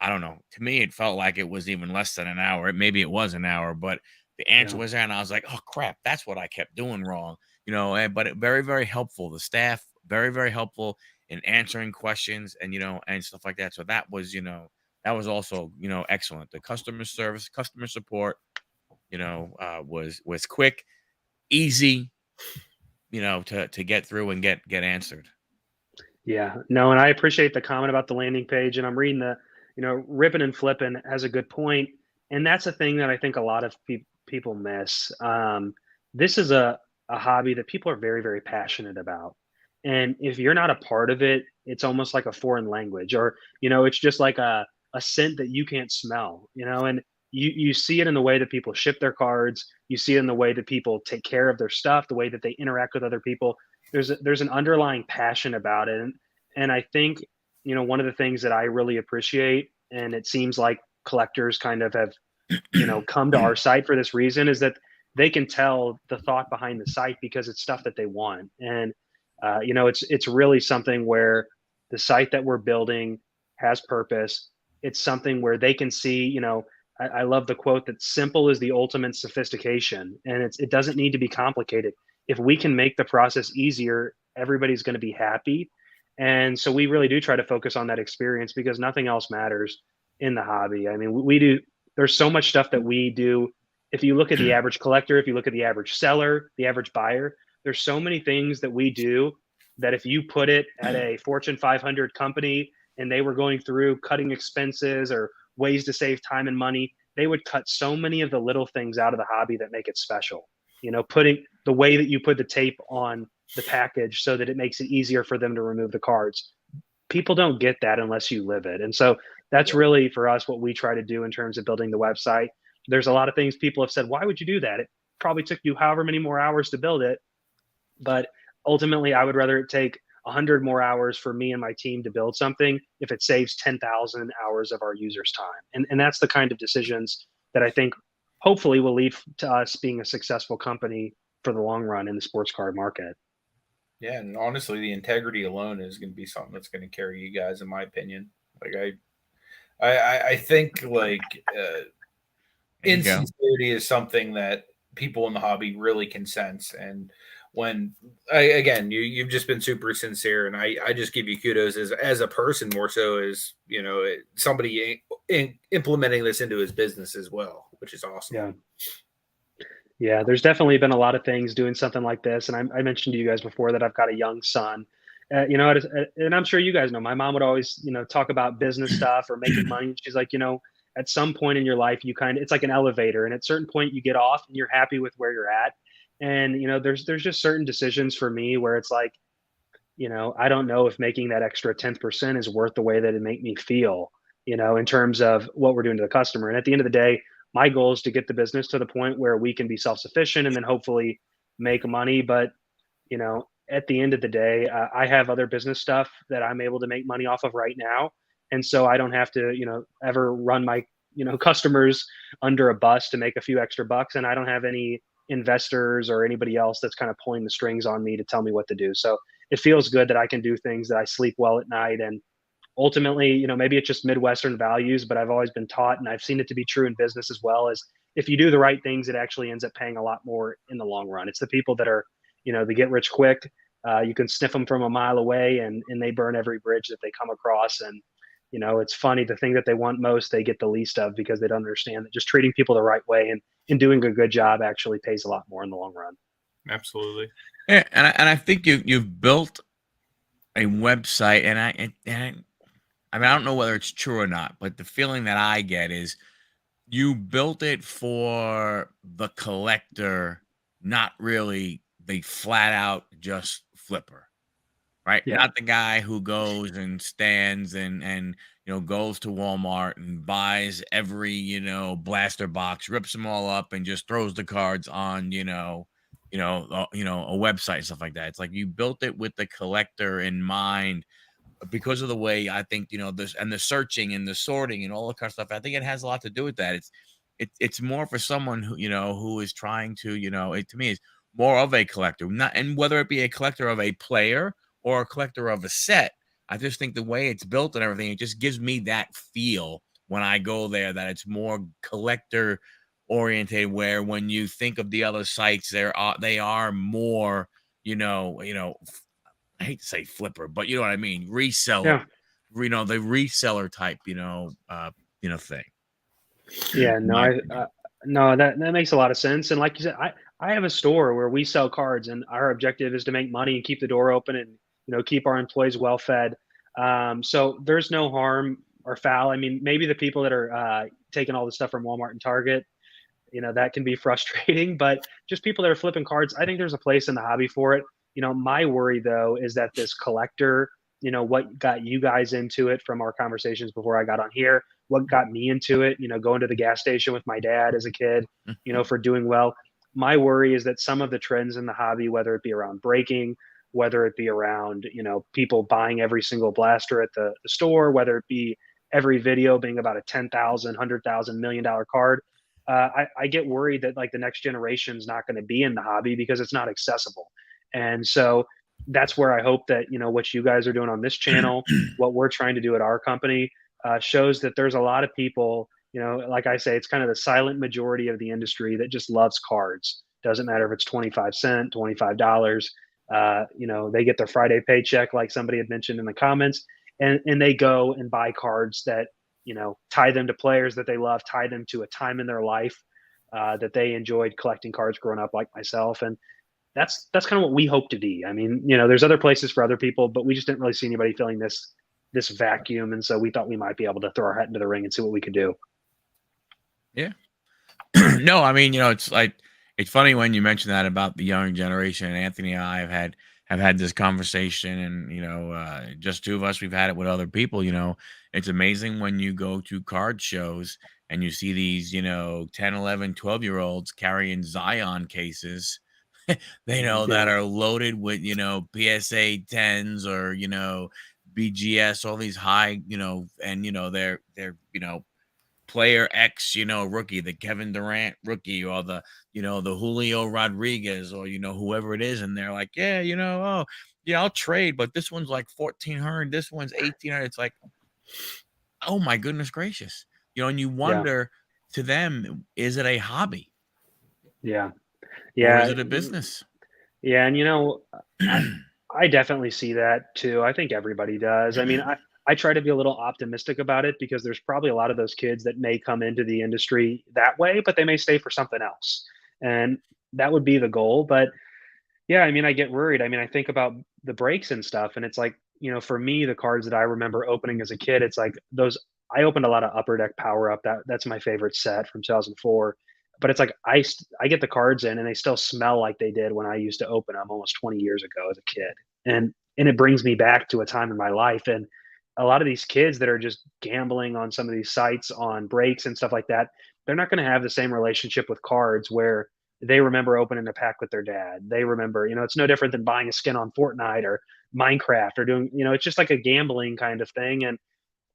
I don't know, to me, it felt like it was even less than an hour. Maybe it was an hour, but the answer Yeah. was there. And I was like, oh crap, that's what I kept doing wrong. But very, very helpful. The staff, very, very helpful in answering questions and stuff like that. So that was also, excellent. The customer service, customer support, was quick, easy, to get through and get answered. Yeah, no, and I appreciate the comment about the landing page. And I'm reading ripping and flipping has a good point, and that's a thing that I think a lot of people miss. This is a hobby that people are very, very passionate about, and if you're not a part of it, it's almost like a foreign language, or it's just like a scent that you can't smell. And you see it in the way that people ship their cards. You see it in the way that people take care of their stuff, the way that they interact with other people. There's an underlying passion about it, and I think one of the things that I really appreciate, and it seems like collectors kind of have come to our site for this reason, is that they can tell the thought behind the site because it's stuff that they want. And it's really something where the site that we're building has purpose. It's something where they can see, I love the quote that simple is the ultimate sophistication, and it doesn't need to be complicated. If we can make the process easier, everybody's going to be happy. And so we really do try to focus on that experience because nothing else matters in the hobby. I mean, we do, there's so much stuff that we do. If you look at the average collector, if you look at the average seller, the average buyer, there's so many things that we do that if you put it at a Fortune 500 company and they were going through cutting expenses or ways to save time and money, they would cut so many of the little things out of the hobby that make it special. Putting the way that you put the tape on the package so that it makes it easier for them to remove the cards. People don't get that unless you live it. And so that's really for us what we try to do in terms of building the website. There's a lot of things people have said, why would you do that? It probably took you however many more hours to build it. But ultimately, I would rather it take 100 more hours for me and my team to build something if it saves 10,000 hours of our users' time. And that's the kind of decisions that I think hopefully will lead to us being a successful company for the long run in the sports card market. Yeah, and honestly, the integrity alone is going to be something that's going to carry you guys, in my opinion. Like I think like There you go. insincerity is something that people in the hobby really can sense. And when again, you've just been super sincere, and I just give you kudos as a person more so as somebody implementing this into his business as well, which is awesome. Yeah. Yeah, there's definitely been a lot of things doing something like this. And I mentioned to you guys before that I've got a young son. And I'm sure you guys know, my mom would always, talk about business stuff or making money. She's like, at some point in your life, it's like an elevator. And at a certain point, you get off and you're happy with where you're at. And, there's just certain decisions for me where it's like, I don't know if making that extra 10% is worth the way that it make me feel, in terms of what we're doing to the customer. And at the end of the day, my goal is to get the business to the point where we can be self-sufficient and then hopefully make money. But, at the end of the day, I have other business stuff that I'm able to make money off of right now. And so I don't have to, ever run my, customers under a bus to make a few extra bucks. And I don't have any investors or anybody else that's kind of pulling the strings on me to tell me what to do. So it feels good that I can do things that I sleep well at night. And ultimately, maybe it's just Midwestern values, but I've always been taught, and I've seen it to be true in business as well, as if you do the right things, it actually ends up paying a lot more in the long run. It's the people that are, they get rich quick. You can sniff them from a mile away, and they burn every bridge that they come across. And, it's funny, the thing that they want most, they get the least of because they don't understand that just treating people the right way and doing a good job actually pays a lot more in the long run. Absolutely. Yeah, and I think you've built a website, and I mean, I don't know whether it's true or not, but the feeling that I get is you built it for the collector, not really the flat out just flipper, right? Yeah. Not the guy who goes and stands and goes to Walmart and buys every blaster box, rips them all up, and just throws the cards on a website and stuff like that. It's like you built it with the collector in mind, because of the way I think, this and the searching and the sorting and all that kind of stuff. I think it has a lot to do with that. It's more for someone who, who is trying to, it to me is more of a collector, not, and whether it be a collector of a player or a collector of a set. I just think the way it's built and everything, it just gives me that feel when I go there, that it's more collector oriented, where when you think of the other sites, they are more, I hate to say flipper, but you know what I mean, reseller, Yeah. the reseller type, thing. Yeah, In no, my opinion. no, that makes a lot of sense. And like you said, I have a store where we sell cards, and our objective is to make money and keep the door open, and keep our employees well fed. So there's no harm or foul. I mean, maybe the people that are taking all the stuff from Walmart and Target, that can be frustrating. But just people that are flipping cards, I think there's a place in the hobby for it. My worry though is that this collector, what got you guys into it from our conversations before I got on here, what got me into it, going to the gas station with my dad as a kid, for doing well. My worry is that some of the trends in the hobby, whether it be around breaking, whether it be around, people buying every single blaster at the store, whether it be every video being about a 10,000, $100,000 million card, I get worried that like the next generation is not going to be in the hobby because it's not accessible. And so that's where I hope that, what you guys are doing on this channel, what we're trying to do at our company, shows that there's a lot of people, like I say, it's kind of the silent majority of the industry that just loves cards. Doesn't matter if it's 25 cents, $25. They get their Friday paycheck, like somebody had mentioned in the comments, and they go and buy cards that, tie them to players that they love, tie them to a time in their life that they enjoyed collecting cards growing up, like myself. And that's kind of what we hope to be. I mean, there's other places for other people, but we just didn't really see anybody filling this vacuum, and so we thought we might be able to throw our hat into the ring and see what we could do. Yeah. No, I mean, it's like, it's funny when you mention that about the young generation. And Anthony and I have had this conversation, and just two of us, we've had it with other people. It's amazing when you go to card shows and you see these 10, 11, 12-year olds carrying Zion cases, that Yeah, are loaded with PSA 10s, or BGS, all these high, and they're player X, rookie, the Kevin Durant rookie, or the Julio Rodriguez, or whoever it is, and they're like, yeah, oh, yeah, I'll trade, but this one's like 1,400, this one's 1,800. It's like, oh my goodness gracious, and you yeah, wonder, to them, is it a hobby yeah, or is yeah, it a business? yeah. And I I definitely see that too. I think everybody does. I mean, I try to be a little optimistic about it because there's probably a lot of those kids that may come into the industry that way, but they may stay for something else. And that would be the goal. But yeah, I mean, I get worried. I mean, I think about the breaks and stuff, and it's like, for me, the cards that I remember opening as a kid, it's like those. I opened a lot of Upper Deck Power Up. That's my favorite set from 2004. But it's like I get the cards in, and they still smell like they did when I used to open them almost 20 years ago as a kid, and it brings me back to a time in my life. And a lot of these kids that are just gambling on some of these sites on breaks and stuff like that, they're not going to have the same relationship with cards where they remember opening a pack with their dad. They remember, it's no different than buying a skin on Fortnite or Minecraft or doing, it's just like a gambling kind of thing. And,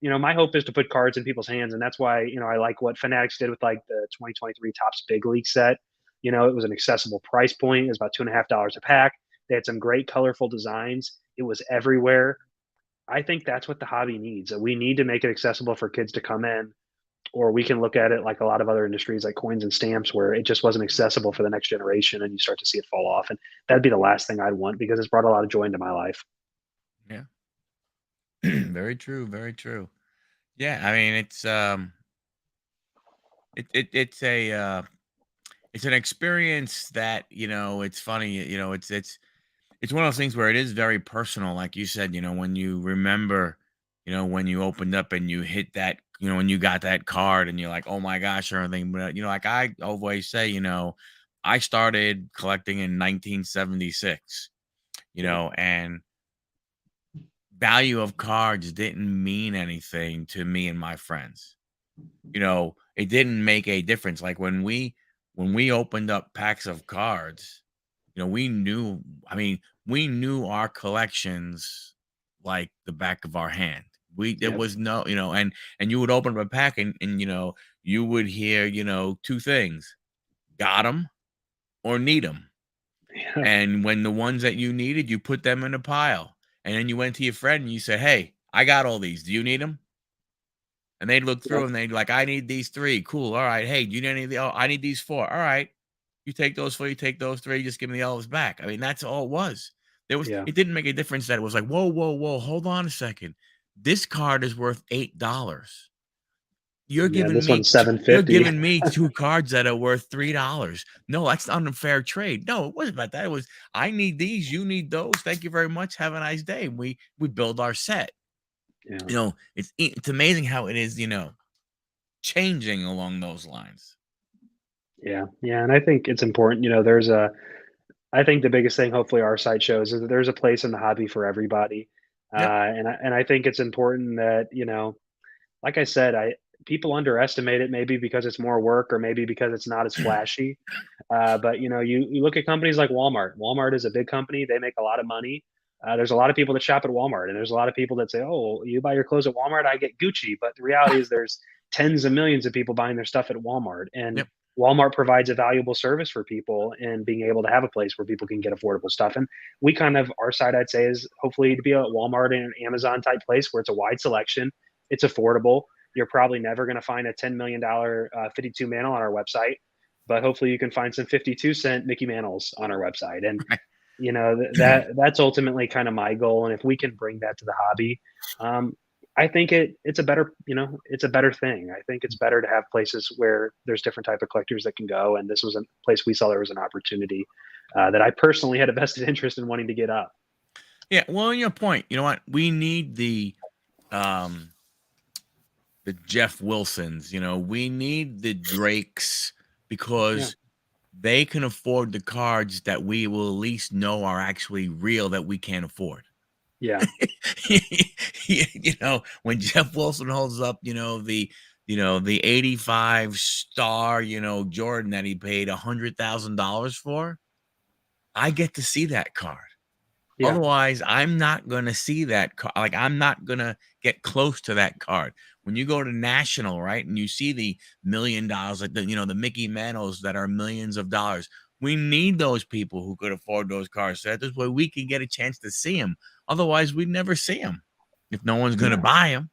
my hope is to put cards in people's hands. And that's why, I like what Fanatics did with like the 2023 Topps Big League set. It was an accessible price point. It was about $2.50 a pack. They had some great colorful designs. It was everywhere. I think that's what the hobby needs. We need to make it accessible for kids to come in, or we can look at it like a lot of other industries like coins and stamps where it just wasn't accessible for the next generation and you start to see it fall off. And that'd be the last thing I'd want because it's brought a lot of joy into my life. Yeah. Very true, very true. Yeah, I mean, it's an experience that, it's funny, it's one of those things where it is very personal, like you said, when you remember, when you opened up and you hit that, when you got that card and you're like, oh my gosh, or anything. But like I always say, I started collecting in 1976, Yeah. and value of cards didn't mean anything to me and my friends. It didn't make a difference. Like when we opened up packs of cards, we knew, I mean, we knew our collections like the back of our hand. There Yep. was no, and you would open up a pack and you would hear, two things: got them or need them. Yeah. And when the ones that you needed, you put them in a pile. And then you went to your friend and you said, "Hey, I got all these. Do you need them?" And they'd look through Yep. and they'd be like, "I need these 3. Cool. All right. Hey, do you need any of the oh, I need these 4. All right. You take those 4, you take those 3, just give me the olives back." I mean, that's all it was. Yeah. It didn't make a difference that it was like, "Whoa, whoa, whoa, hold on a second. This card is worth $8. You're Yeah. giving This me one's t you're 750. giving me 2 cards that are worth $3. No, that's not an unfair trade." No, it wasn't about that. It was, "I need these, you need those. Thank you very much. Have a nice day." We build our set. Yeah. It's amazing how it is, changing along those lines. Yeah. Yeah. And I think it's important. I think the biggest thing, hopefully, our site shows is that there's a place in the hobby for everybody. Yep. And I think it's important that, like I said, I people underestimate it maybe because it's more work or maybe because it's not as flashy. But you look at companies like Walmart. Walmart is a big company. They make a lot of money. There's a lot of people that shop at Walmart, and there's a lot of people that say, "Oh, you buy your clothes at Walmart, I get Gucci." But the reality is, there's tens of millions of people buying their stuff at Walmart, and Yep. Walmart provides a valuable service for people and being able to have a place where people can get affordable stuff. And we kind of, our side, I'd say, is hopefully to be a Walmart and an Amazon type place where it's a wide selection, it's affordable. You're probably never going to find a $10 million 52 Mantle on our website, but hopefully you can find some 52-cent Mickey Mantles on our website. And that's ultimately kind of my goal. And if we can bring that to the hobby, I think it's a better, it's a better thing. I think it's better to have places where there's different type of collectors that can go. And this was a place we saw there was an opportunity that I personally had a vested interest in wanting to get up. Yeah, well, your point. You know what? We need um the Jeff Wilsons, we need the Drakes Yeah. because they can afford the cards that we will at least know are actually real that we can't afford. Yeah. When Jeff Wilson holds up, the 85 star, Jordan that he paid $100,000 for, I get to see that card. Yeah. Otherwise, I'm not gonna see that card. Like, I'm not gonna get close to that card. When you go to National, right, and you see the $1,000,000, like the Mickey Mantles that are millions of dollars, we need those people who could afford those cards. So that this way we can get a chance to see them. Otherwise, we'd never see them if no one's gonna Yeah. buy them.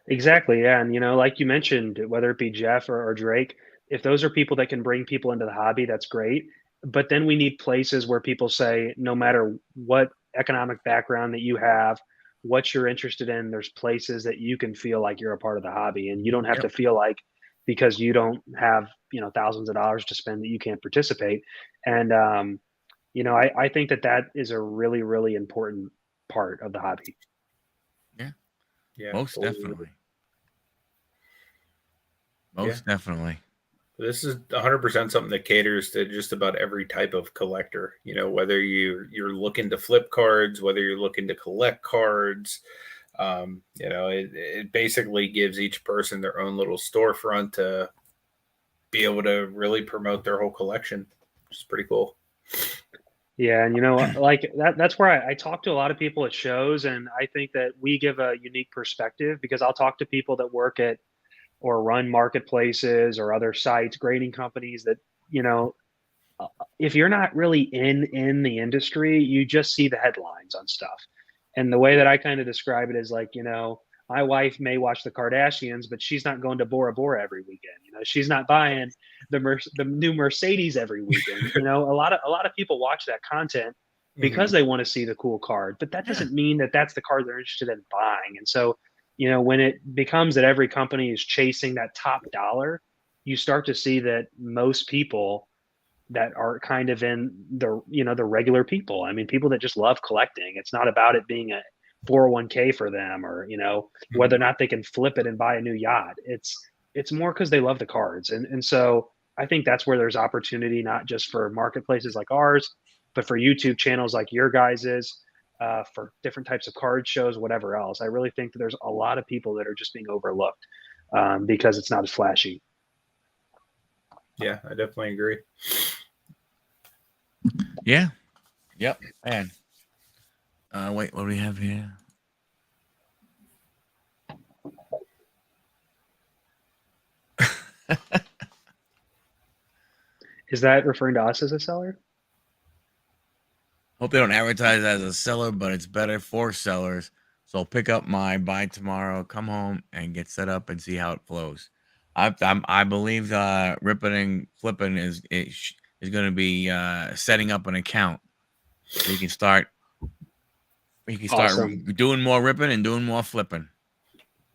Exactly. Yeah. And, like you mentioned, whether it be Jeff or Drake, if those are people that can bring people into the hobby, that's great. But then we need places where people say, no matter what economic background that you have, what you're interested in, there's places that you can feel like you're a part of the hobby. And you don't have Yep. to feel like because you don't have, thousands of dollars to spend that you can't participate. And, I think that is a really, really important part of the hobby. Yeah. Yeah, Most totally. definitely. Yeah. Most definitely. This is 100% something that caters to just about every type of collector. Whether you're looking to flip cards, whether you're looking to collect cards, it basically gives each person their own little storefront to be able to really promote their whole collection, which is pretty cool. Yeah, and like that's where I talk to a lot of people at shows, and I think that we give a unique perspective because I'll talk to people that work at or run marketplaces or other sites, grading companies that, you know, uh, if you're not really in the industry, you just see the headlines on stuff. And the way that I kind of describe it is like, my wife may watch the Kardashians, but she's not going to Bora Bora every weekend. She's not buying the new Mercedes every weekend. A lot of people watch that content because they want to see the cool card, but that Yeah. doesn't mean that that's the card they're interested in buying. And so, when it becomes that every company is chasing that top dollar, you start to see that most people that are kind of in the regular people. I mean, people that just love collecting. It's not about it being a 401k for them or, whether or not they can flip it and buy a new yacht. It's more because they love the cards. And so I think that's where there's opportunity, not just for marketplaces like ours, but for YouTube channels like your guys's, for different types of card shows, whatever else. I really think that there's a lot of people that are just being overlooked because it's not as flashy. Yeah, I definitely agree. Yeah. Yep. And wait, what do we have here? Is that referring to us as a seller? Hope they don't advertise as a seller, but it's better for sellers. So I'll pick up my buy tomorrow, come home, and get set up and see how it flows. I believe ripping and flipping is going to be setting up an account so you can start Awesome. doing more ripping and doing more flipping.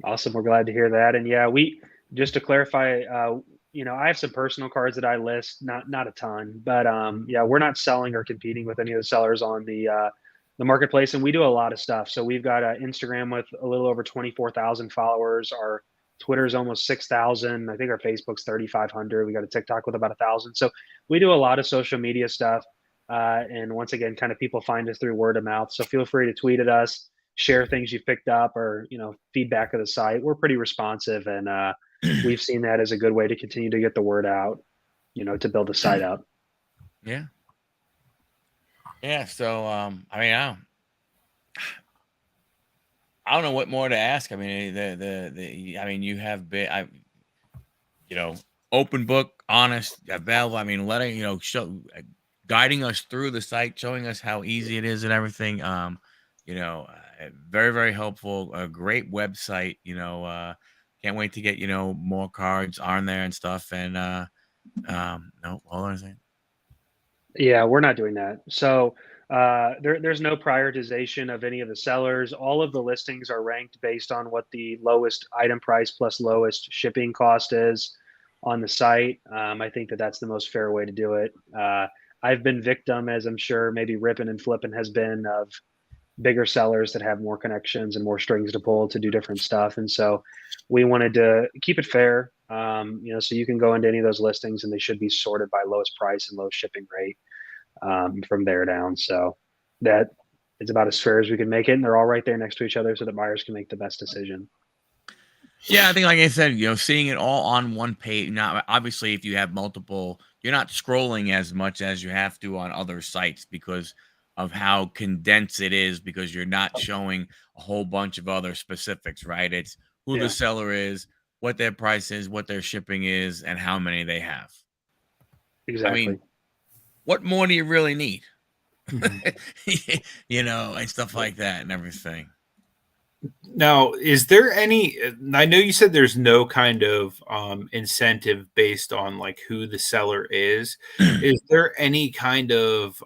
Awesome. We're glad to hear that. And yeah, we just to clarify, I have some personal cards that I list, not a ton, but yeah, we're not selling or competing with any of the sellers on the marketplace, and we do a lot of stuff. So we've got Instagram with a little over 24,000 followers. Our Twitter's almost 6,000. I think our Facebook's 3,500. We got a TikTok with about 1,000. So we do a lot of social media stuff. And once again, kind of people find us through word of mouth. So feel free to tweet at us, share things you've picked up, or feedback of the site. We're pretty responsive, and we've seen that as a good way to continue to get the word out, to build the site up. Yeah. Yeah. So I don't know what more to ask. I mean, you have been, open book, honest, available. I mean, letting, guiding us through the site, showing us how easy it is and everything. Very, very helpful. A great website. Can't wait to get, more cards on there and stuff. And, no, hold on a second. Yeah, we're not doing that. So there's no prioritization of any of the sellers. All of the listings are ranked based on what the lowest item price plus lowest shipping cost is on the site. I think that's the most fair way to do it. I've been victim, as I'm sure maybe Rippin' and Flippin' has been, of bigger sellers that have more connections and more strings to pull to do different stuff. And so we wanted to keep it fair. So you can go into any of those listings and they should be sorted by lowest price and lowest shipping rate from there down. So that it's about as fair as we can make it. And they're all right there next to each other so that buyers can make the best decision. Yeah, I think, like I said, seeing it all on one page. Now, obviously, if you have multiple, you're not scrolling as much as you have to on other sites because of how condensed it is, because you're not showing a whole bunch of other specifics, right? It's who the seller is, what their price is, what their shipping is, and how many they have. Exactly. I mean, what more do you really need? Mm-hmm. And stuff like that and everything. Now, is there any? I know you said there's no kind of incentive based on like who the seller is. Is there any kind of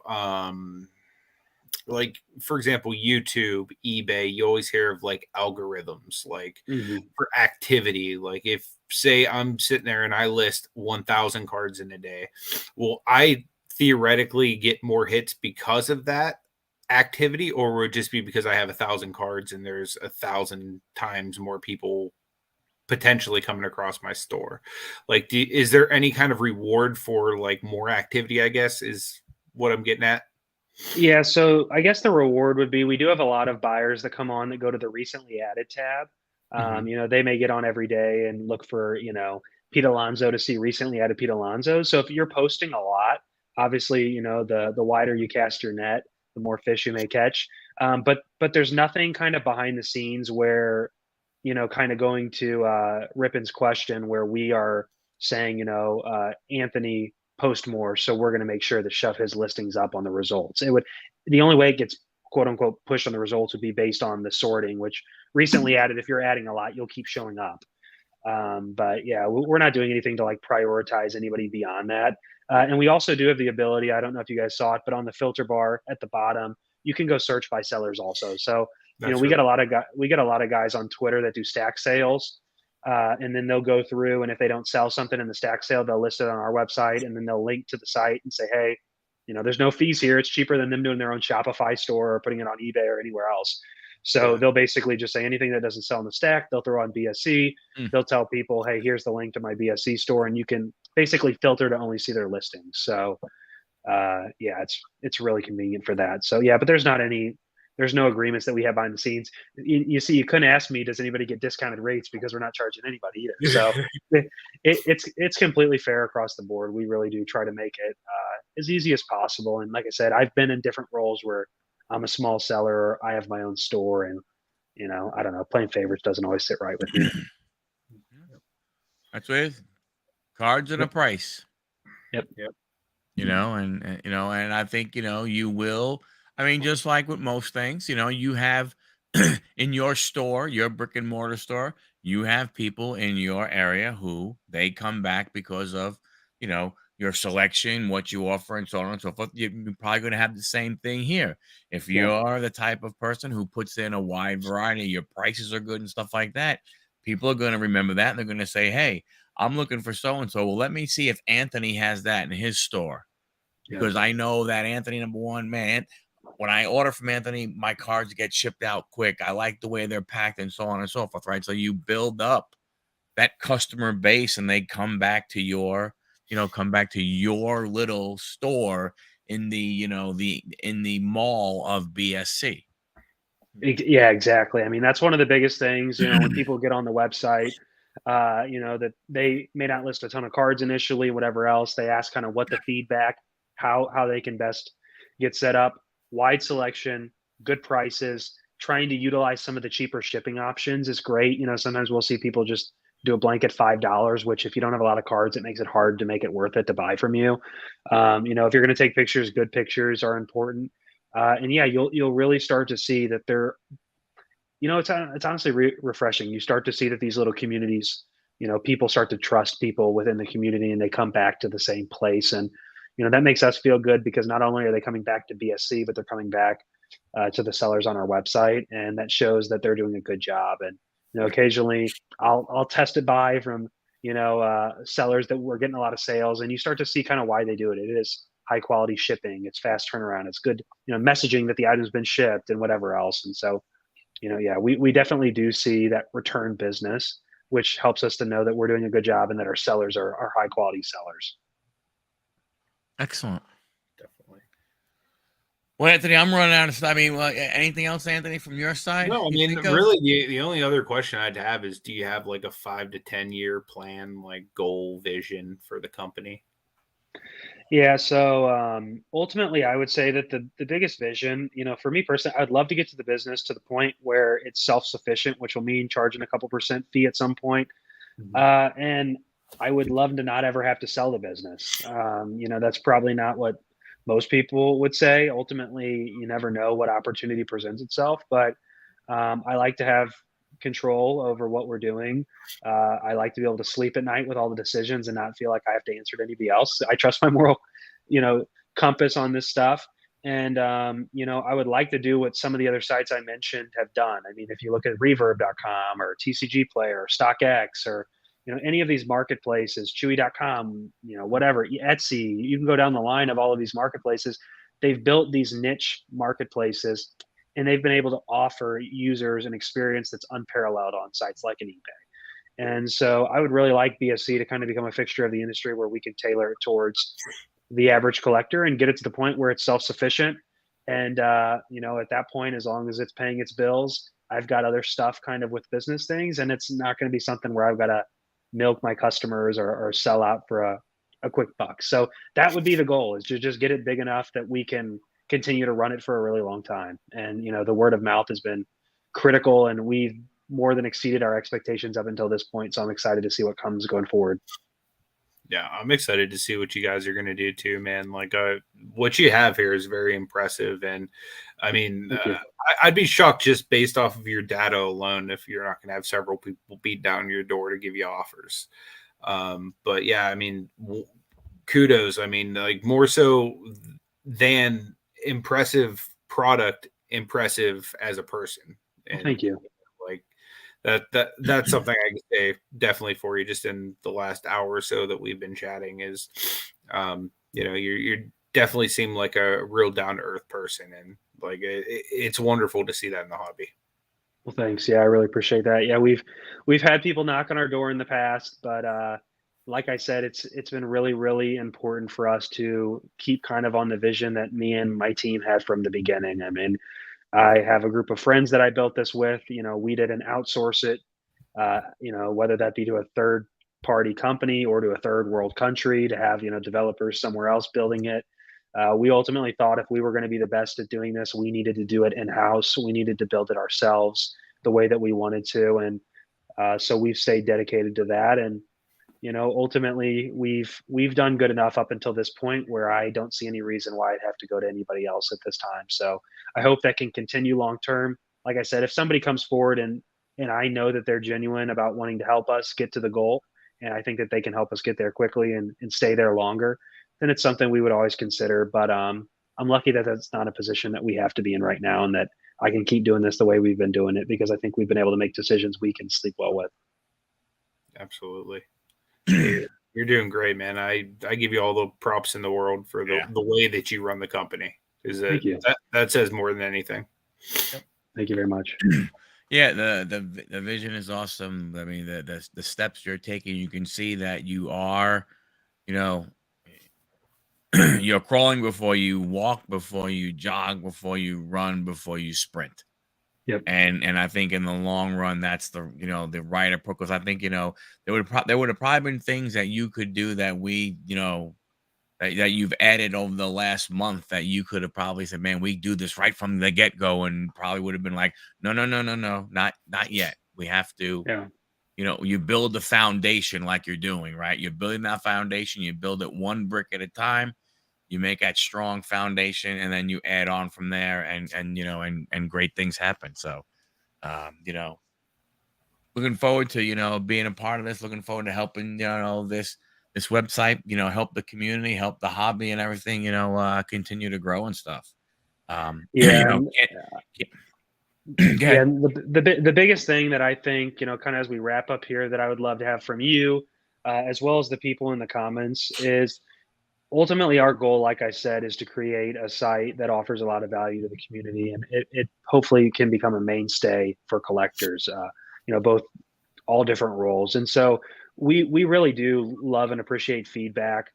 like, for example, YouTube, eBay? You always hear of like algorithms, like for activity. Like if say I'm sitting there and I list 1,000 cards in a day, will I theoretically get more hits because of that activity, or would it just be because I have 1,000 cards and there's 1,000 times more people potentially coming across my store? Like, is there any kind of reward for like more activity, I guess, is what I'm getting at? Yeah, so I guess the reward would be we do have a lot of buyers that come on that go to the recently added tab. They may get on every day and look for, Pete Alonso to see recently added Pete Alonso. So if you're posting a lot, obviously, the wider you cast your net, the more fish you may catch. But there's nothing kind of behind the scenes where, kind of going to Rippin's question where we are saying, Anthony post more, so we're going to make sure to shove his listings up on the results. The only way it gets quote unquote pushed on the results would be based on the sorting, which recently added, if you're adding a lot, you'll keep showing up. But yeah, we're not doing anything to like prioritize anybody beyond that. And we also do have the ability, I don't know if you guys saw it, but on the filter bar at the bottom, you can go search by sellers also. So, we get a lot of guys on Twitter that do stack sales. And then they'll go through, and if they don't sell something in the stack sale, they'll list it on our website, and then they'll link to the site and say, hey, there's no fees here. It's cheaper than them doing their own Shopify store or putting it on eBay or anywhere else. So they'll basically just say anything that doesn't sell in the stack, they'll throw on BSC. They'll tell people, hey, here's the link to my BSC store, and you can basically filter to only see their listings. So it's really convenient for that. So yeah, but there's no agreements that we have behind the scenes. You see, you couldn't ask me, does anybody get discounted rates, because we're not charging anybody either. So it's completely fair across the board. We really do try to make it as easy as possible. And like I said, I've been in different roles where I'm a small seller, I have my own store, and I don't know, playing favorites doesn't always sit right with me. That's what it is. Cards at a price. Yep. And I think, you will. I mean, just like with most things, you have in your store, your brick and mortar store, you have people in your area who they come back because of, your selection, what you offer, and so on and so forth. You're probably going to have the same thing here. If Yeah. you're the type of person who puts in a wide variety, your prices are good and stuff like that, people are going to remember that and they're going to say, hey, I'm looking for so and so. Well, let me see if Anthony has that in his store because I know that Anthony, number one, man, when I order from Anthony, my cards get shipped out quick. I like the way they're packed and so on and so forth, right? So you build up that customer base and they come back to your little store in the mall of BSC. Yeah, exactly. I mean, that's one of the biggest things, when people get on the website, that they may not list a ton of cards initially, whatever else. They ask kind of what the feedback, how they can best get set up, wide selection, good prices, trying to utilize some of the cheaper shipping options is great. Sometimes we'll see people just do a blanket $5, which if you don't have a lot of cards, it makes it hard to make it worth it to buy from you. If you're going to take pictures, good pictures are important. And yeah, you'll really start to see that they're, it's honestly refreshing. You start to see that these little communities, people start to trust people within the community and they come back to the same place. And, that makes us feel good because not only are they coming back to BSC, but they're coming back to the sellers on our website. And that shows that they're doing a good job. And, occasionally I'll test it by from, sellers that we're getting a lot of sales and you start to see kind of why they do it. It is high quality shipping. It's fast turnaround. It's good, messaging that the item's been shipped and whatever else. And so, yeah, we definitely do see that return business, which helps us to know that we're doing a good job and that our sellers are high quality sellers. Excellent. Definitely. Well, Anthony, I'm running out of stuff. I mean, anything else, Anthony, from your side? No, I mean, really, the only other question I'd have is, do you have like a 5 to 10 year plan, like goal, vision for the company? Yeah, so ultimately, I would say that the biggest vision, for me personally, I'd love to get to the business to the point where it's self-sufficient, which will mean charging a couple percent fee at some point. And I would love to not ever have to sell the business. That's probably not what most people would say. Ultimately, you never know what opportunity presents itself, but I like to have control over what we're doing. I like to be able to sleep at night with all the decisions and not feel like I have to answer to anybody else. I trust my moral, compass on this stuff. And, I would like to do what some of the other sites I mentioned have done. I mean, if you look at reverb.com or TCG Player or StockX or, any of these marketplaces, chewy.com, whatever, Etsy, you can go down the line of all of these marketplaces. They've built these niche marketplaces and they've been able to offer users an experience that's unparalleled on sites like an eBay. And so I would really like BSC to kind of become a fixture of the industry where we can tailor it towards the average collector and get it to the point where it's self-sufficient. And, at that point, as long as it's paying its bills, I've got other stuff kind of with business things. And it's not going to be something where I've got to milk my customers or sell out for a quick buck. So that would be the goal, is to just get it big enough that we can continue to run it for a really long time. And, the word of mouth has been critical and we've more than exceeded our expectations up until this point. So I'm excited to see what comes going forward. Yeah, I'm excited to see what you guys are going to do too, man. Like what you have here is very impressive. And I mean, I'd be shocked just based off of your data alone if you're not going to have several people beat down your door to give you offers. But yeah, I mean, kudos. I mean, like more so than impressive product, impressive as a person. And thank you. Like that's something I can say definitely for you just in the last hour or so that we've been chatting is, you definitely seem like a real down to earth person. And like, it's wonderful to see that in the hobby. Well, thanks. Yeah, I really appreciate that. Yeah, we've had people knock on our door in the past, but like I said, it's been really, really important for us to keep kind of on the vision that me and my team had from the beginning. I mean, I have a group of friends that I built this with. We didn't outsource it, whether that be to a third party company or to a third world country to have, developers somewhere else building it. We ultimately thought if we were going to be the best at doing this, we needed to do it in house. We needed to build it ourselves the way that we wanted to. And so we've stayed dedicated to that. And ultimately we've done good enough up until this point where I don't see any reason why I'd have to go to anybody else at this time. So I hope that can continue long term. Like I said, if somebody comes forward and I know that they're genuine about wanting to help us get to the goal, and I think that they can help us get there quickly and stay there longer, then it's something we would always consider. But I'm lucky that that's not a position that we have to be in right now, and that I can keep doing this the way we've been doing it, because I think we've been able to make decisions we can sleep well with. Absolutely. You're doing great, man. I give you all the props in the world for the way that you run the company. Thank you. That says more than anything. Yep. Thank you very much. Yeah, the vision is awesome. I mean, the steps you're taking, you can see that you are, you know, you're crawling before you walk, before you jog, before you run, before you sprint. Yep. And I think in the long run, that's the the right approach. Because I think there would have probably been things that you could do that we that you've added over the last month that you could have probably said, man, we do this right from the get go, and probably would have been like, no, no, no, no, no, not yet. We have to. Yeah. You build the foundation like you're doing, right? You're building that foundation. You build it one brick at a time. You make that strong foundation, and then you add on from there, and great things happen. So, looking forward to being a part of this. Looking forward to helping this website, help the community, help the hobby, and everything. Continue to grow and stuff. Yeah. Go ahead. The biggest thing that I think, kind of as we wrap up here, that I would love to have from you, as well as the people in the comments, is ultimately our goal, like I said, is to create a site that offers a lot of value to the community, and it hopefully can become a mainstay for collectors, both all different roles. And so we really do love and appreciate feedback.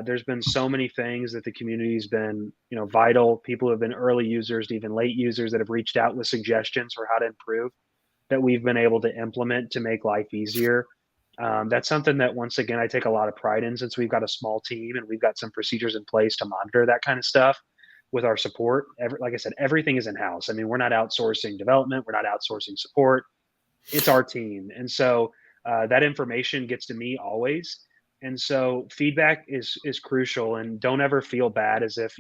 There's been so many things that the community's been, vital. People have been early users, even late users, that have reached out with suggestions for how to improve, that we've been able to implement to make life easier. That's something that, once again, I take a lot of pride in, since we've got a small team and we've got some procedures in place to monitor that kind of stuff with our support. Like I said, everything is in house. I mean, we're not outsourcing development, we're not outsourcing support. It's our team. And so that information gets to me always. And so feedback is crucial, and don't ever feel bad as if,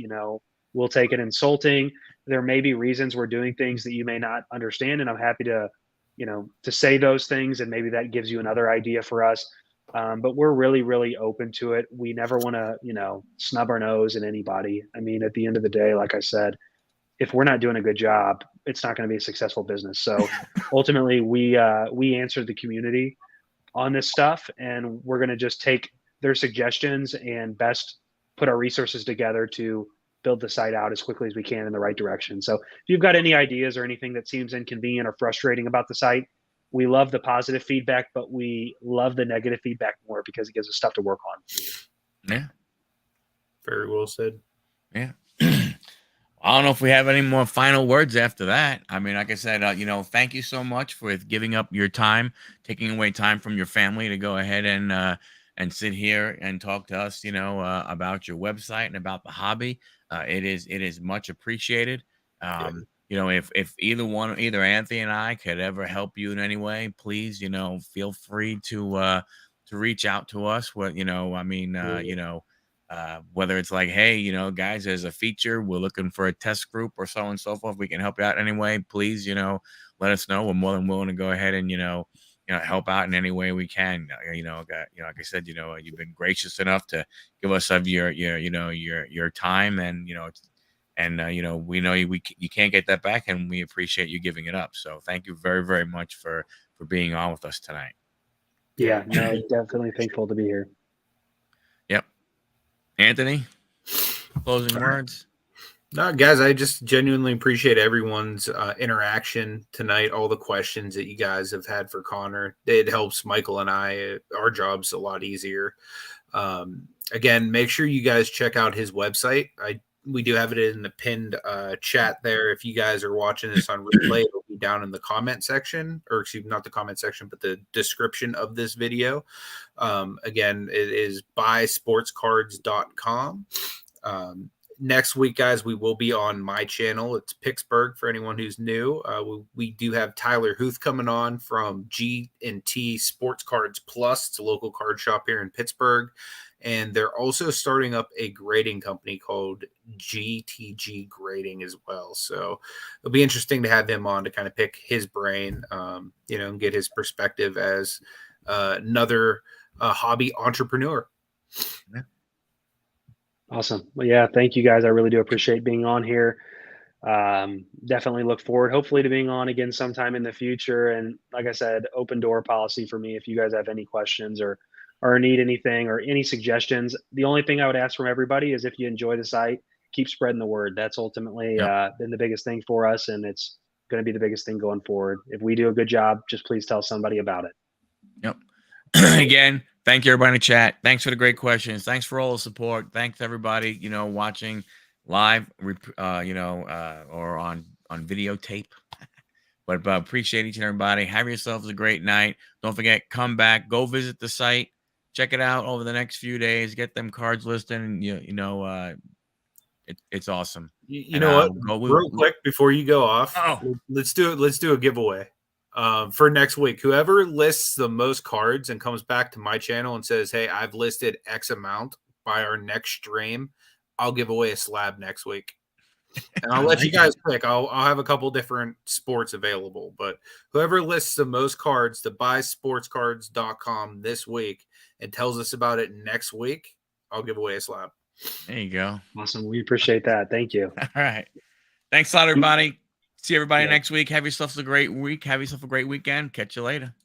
we'll take it insulting. There may be reasons we're doing things that you may not understand, and I'm happy to say those things, and maybe that gives you another idea for us. But we're really, really open to it. We never want to, snub our nose at anybody. I mean, at the end of the day, like I said, if we're not doing a good job, it's not going to be a successful business. So ultimately, we answer the community on this stuff, and we're going to just take their suggestions and best put our resources together to build the site out as quickly as we can in the right direction. So if you've got any ideas or anything that seems inconvenient or frustrating about the site, we love the positive feedback, but we love the negative feedback more, because it gives us stuff to work on. Yeah. Very well said. Yeah. I don't know if we have any more final words after that. I mean, like I said, thank you so much for giving up your time, taking away time from your family to go ahead and sit here and talk to us, about your website and about the hobby. It is much appreciated. If either Anthony and I could ever help you in any way, please, feel free to reach out to us. Whether it's like, hey, guys, there's a feature, we're looking for a test group or so on and so forth, we can help you out anyway. Please, let us know. We're more than willing to go ahead and help out in any way we can. Like I said, you've been gracious enough to give us of your time, and we know you can't get that back, and we appreciate you giving it up. So thank you very, very much for being on with us tonight. Yeah, no, definitely thankful to be here. Yep. Anthony, closing words? No, guys, I just genuinely appreciate everyone's interaction tonight, all the questions that you guys have had for Connor. It helps Michael and I, our jobs a lot easier. Again, make sure you guys check out his website. We do have it in the pinned chat there. If you guys are watching this on replay, it'll be down in the comment section, or excuse me, not the comment section, but the description of this video. Again, it is buysportscards.com. next week, guys, we will be on my channel. It's Picksburgh for anyone who's new. We do have Tyler Huth coming on from G&T Sports Cards Plus. It's a local card shop here in Pittsburgh. And they're also starting up a grading company called GTG Grading as well. So it'll be interesting to have him on to kind of pick his brain, and get his perspective as another hobby entrepreneur. Yeah. Awesome. Well, yeah, thank you guys. I really do appreciate being on here. Definitely look forward, hopefully, to being on again sometime in the future. And like I said, open door policy for me. If you guys have any questions or need anything or any suggestions, the only thing I would ask from everybody is if you enjoy the site, keep spreading the word. That's ultimately been the biggest thing for us, and it's going to be the biggest thing going forward. If we do a good job, just please tell somebody about it. Yep. Again, thank you everybody in the chat. Thanks for the great questions. Thanks for all the support. Thanks everybody, watching live, or on videotape. But appreciate each and everybody. Have yourselves a great night. Don't forget, come back, go visit the site, check it out over the next few days. Get them cards listed, and it's awesome. You know what? Real quick before you go off, let's do it. Let's do a giveaway for next week. Whoever lists the most cards and comes back to my channel and says, "Hey, I've listed X amount," by our next stream, I'll give away a slab next week. And I'll let you guys pick. I'll have a couple different sports available, but whoever lists the most cards to buysportscards.com this week and tells us about it next week, I'll give away a slab. There you go. Awesome. We appreciate that. Thank you. All right. Thanks a lot, everybody. See everybody next week. Have yourselves a great week. Have yourself a great weekend. Catch you later.